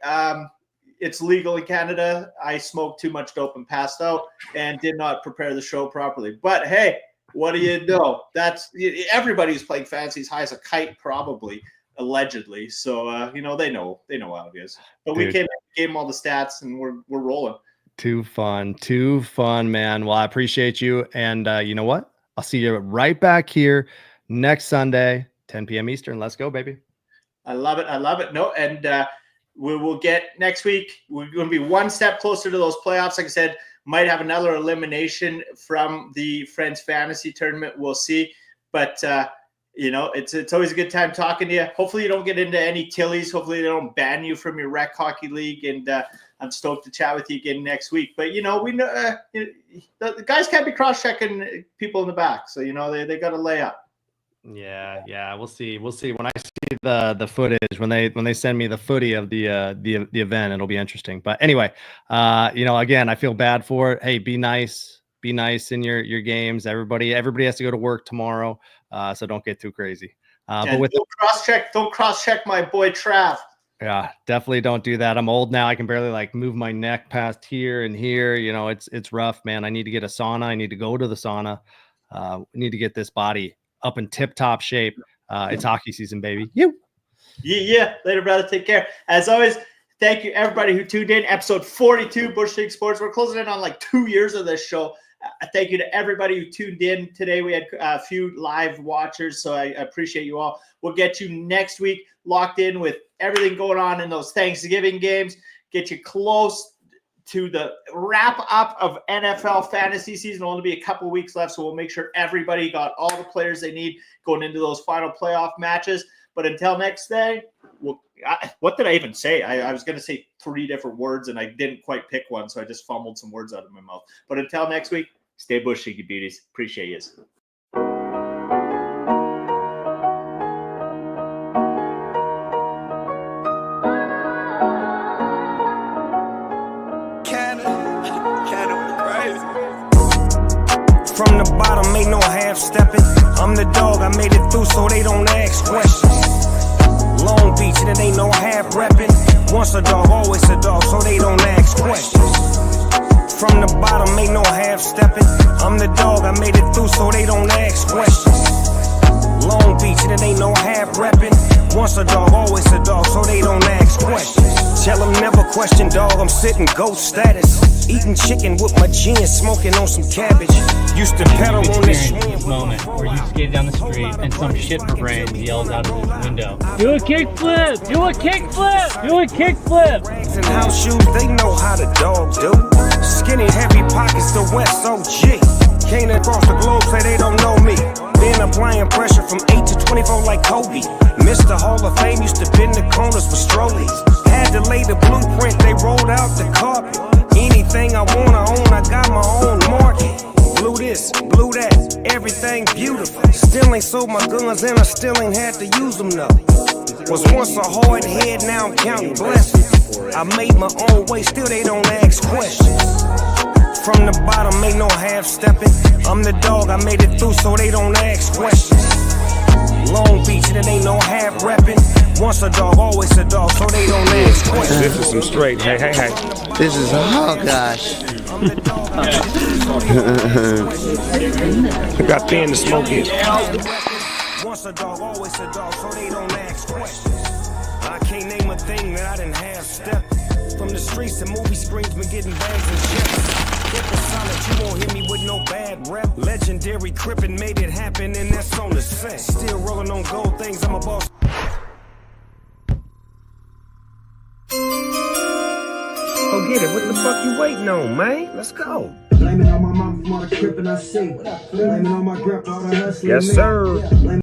it's legal in Canada. I smoked too much dope and passed out and did not prepare the show properly. But, hey, what do you know? That's everybody who's playing fantasy as high as a kite probably. Allegedly, so they know how it is. But we gave them all the stats, and we're rolling. Too fun, man. Well, I appreciate you, and you know what? I'll see you right back here next Sunday, 10 p.m. Eastern. Let's go, baby. I love it. No, and we will get next week. We're going to be one step closer to those playoffs. Like I said, might have another elimination from the Friends Fantasy Tournament. We'll see, but. It's always a good time talking to you. Hopefully you don't get into any Tillies. Hopefully they don't ban you from your rec hockey league. And I'm stoked to chat with you again next week. But, we know the guys can't be cross-checking people in the back. So, they got to lay up. Yeah. We'll see. When I see the footage, when they send me the footy of the event, it'll be interesting. But anyway, again, I feel bad for it. Hey, be nice in your games. Everybody has to go to work tomorrow. So don't get too crazy. But don't cross-check my boy Trav. Yeah, definitely don't do that. I'm old now. I can barely move my neck past here and here. It's rough, man. I need to get a sauna. I need to go to the sauna. We need to get this body up in tip-top shape. It's hockey season, baby. Yeah. Later, brother. Take care. As always, thank you everybody who tuned in. Episode 42, Bushleague Sports. We're closing in on 2 years of this show. Thank you to everybody who tuned in today. We had a few live watchers, so I appreciate you all. We'll get you next week locked in with everything going on in those Thanksgiving games, get you close to the wrap up of NFL fantasy season. It'll only be a couple weeks left, so we'll make sure everybody got all the players they need going into those final playoff matches. But until next day, what did I even say? I was going to say 3 different words, and I didn't quite pick one, so I just fumbled some words out of my mouth. But until next week, stay bushy, you beauties. Appreciate you. From the bottom, ain't no half-stepping. I'm the dog, I made it through so they don't ask questions. Long Beach, and it ain't no half-repping. Once a dog, always a dog, so they don't ask questions. From the bottom, ain't no half-stepping. I'm the dog, I made it through so they don't ask questions. Long Beach, and it ain't no half-repping. Once a dog, always a dog, so they don't ask questions. Tell them never question, dog, I'm sitting goat status. Eating chicken with my jeans, smoking on some cabbage. Used to pedal on this moment where you skate down the street and some shit for brains yells out of his window. Do a kickflip! Do a kickflip! Do a kickflip! Rags and house shoes, they know how the dog do. Skinny, heavy pockets, the West OG. Came across the globe, say they don't know me. Been applying pressure from 8 to 24 like Kobe. Mr. Hall of Fame used to bend the corners with strollies. Had to lay the blueprint, they rolled out the carpet. Anything I wanna own, I got my own market. Blue blew this, blew that, everything beautiful. Still ain't sold my guns and I still ain't had to use them though. Was once a hard head, now I'm counting blessings. I made my own way, still they don't ask questions. From the bottom, ain't no half stepping. I'm the dog, I made it through so they don't ask questions. Long Beach, and it ain't no half repping. Once a dog, always a dog, so they don't ask questions. This is some straight, hey. This is, oh gosh. I got thin to smoke it. Once a dog, always a dog, so they don't ask questions. I can't name a thing that I didn't have step. From the streets to movie screens, been getting bags and checks. Get the solid, you won't hit me with no bad rep. Legendary Crippin' made it happen, and that's on the set. Still rolling on gold things, I'm a boss. Go get it. What the fuck you waiting on, man? Let's go. Blaming on my mom from all the crippin' I see. Blaming on my grandpa, all the hustling. Yes, sir.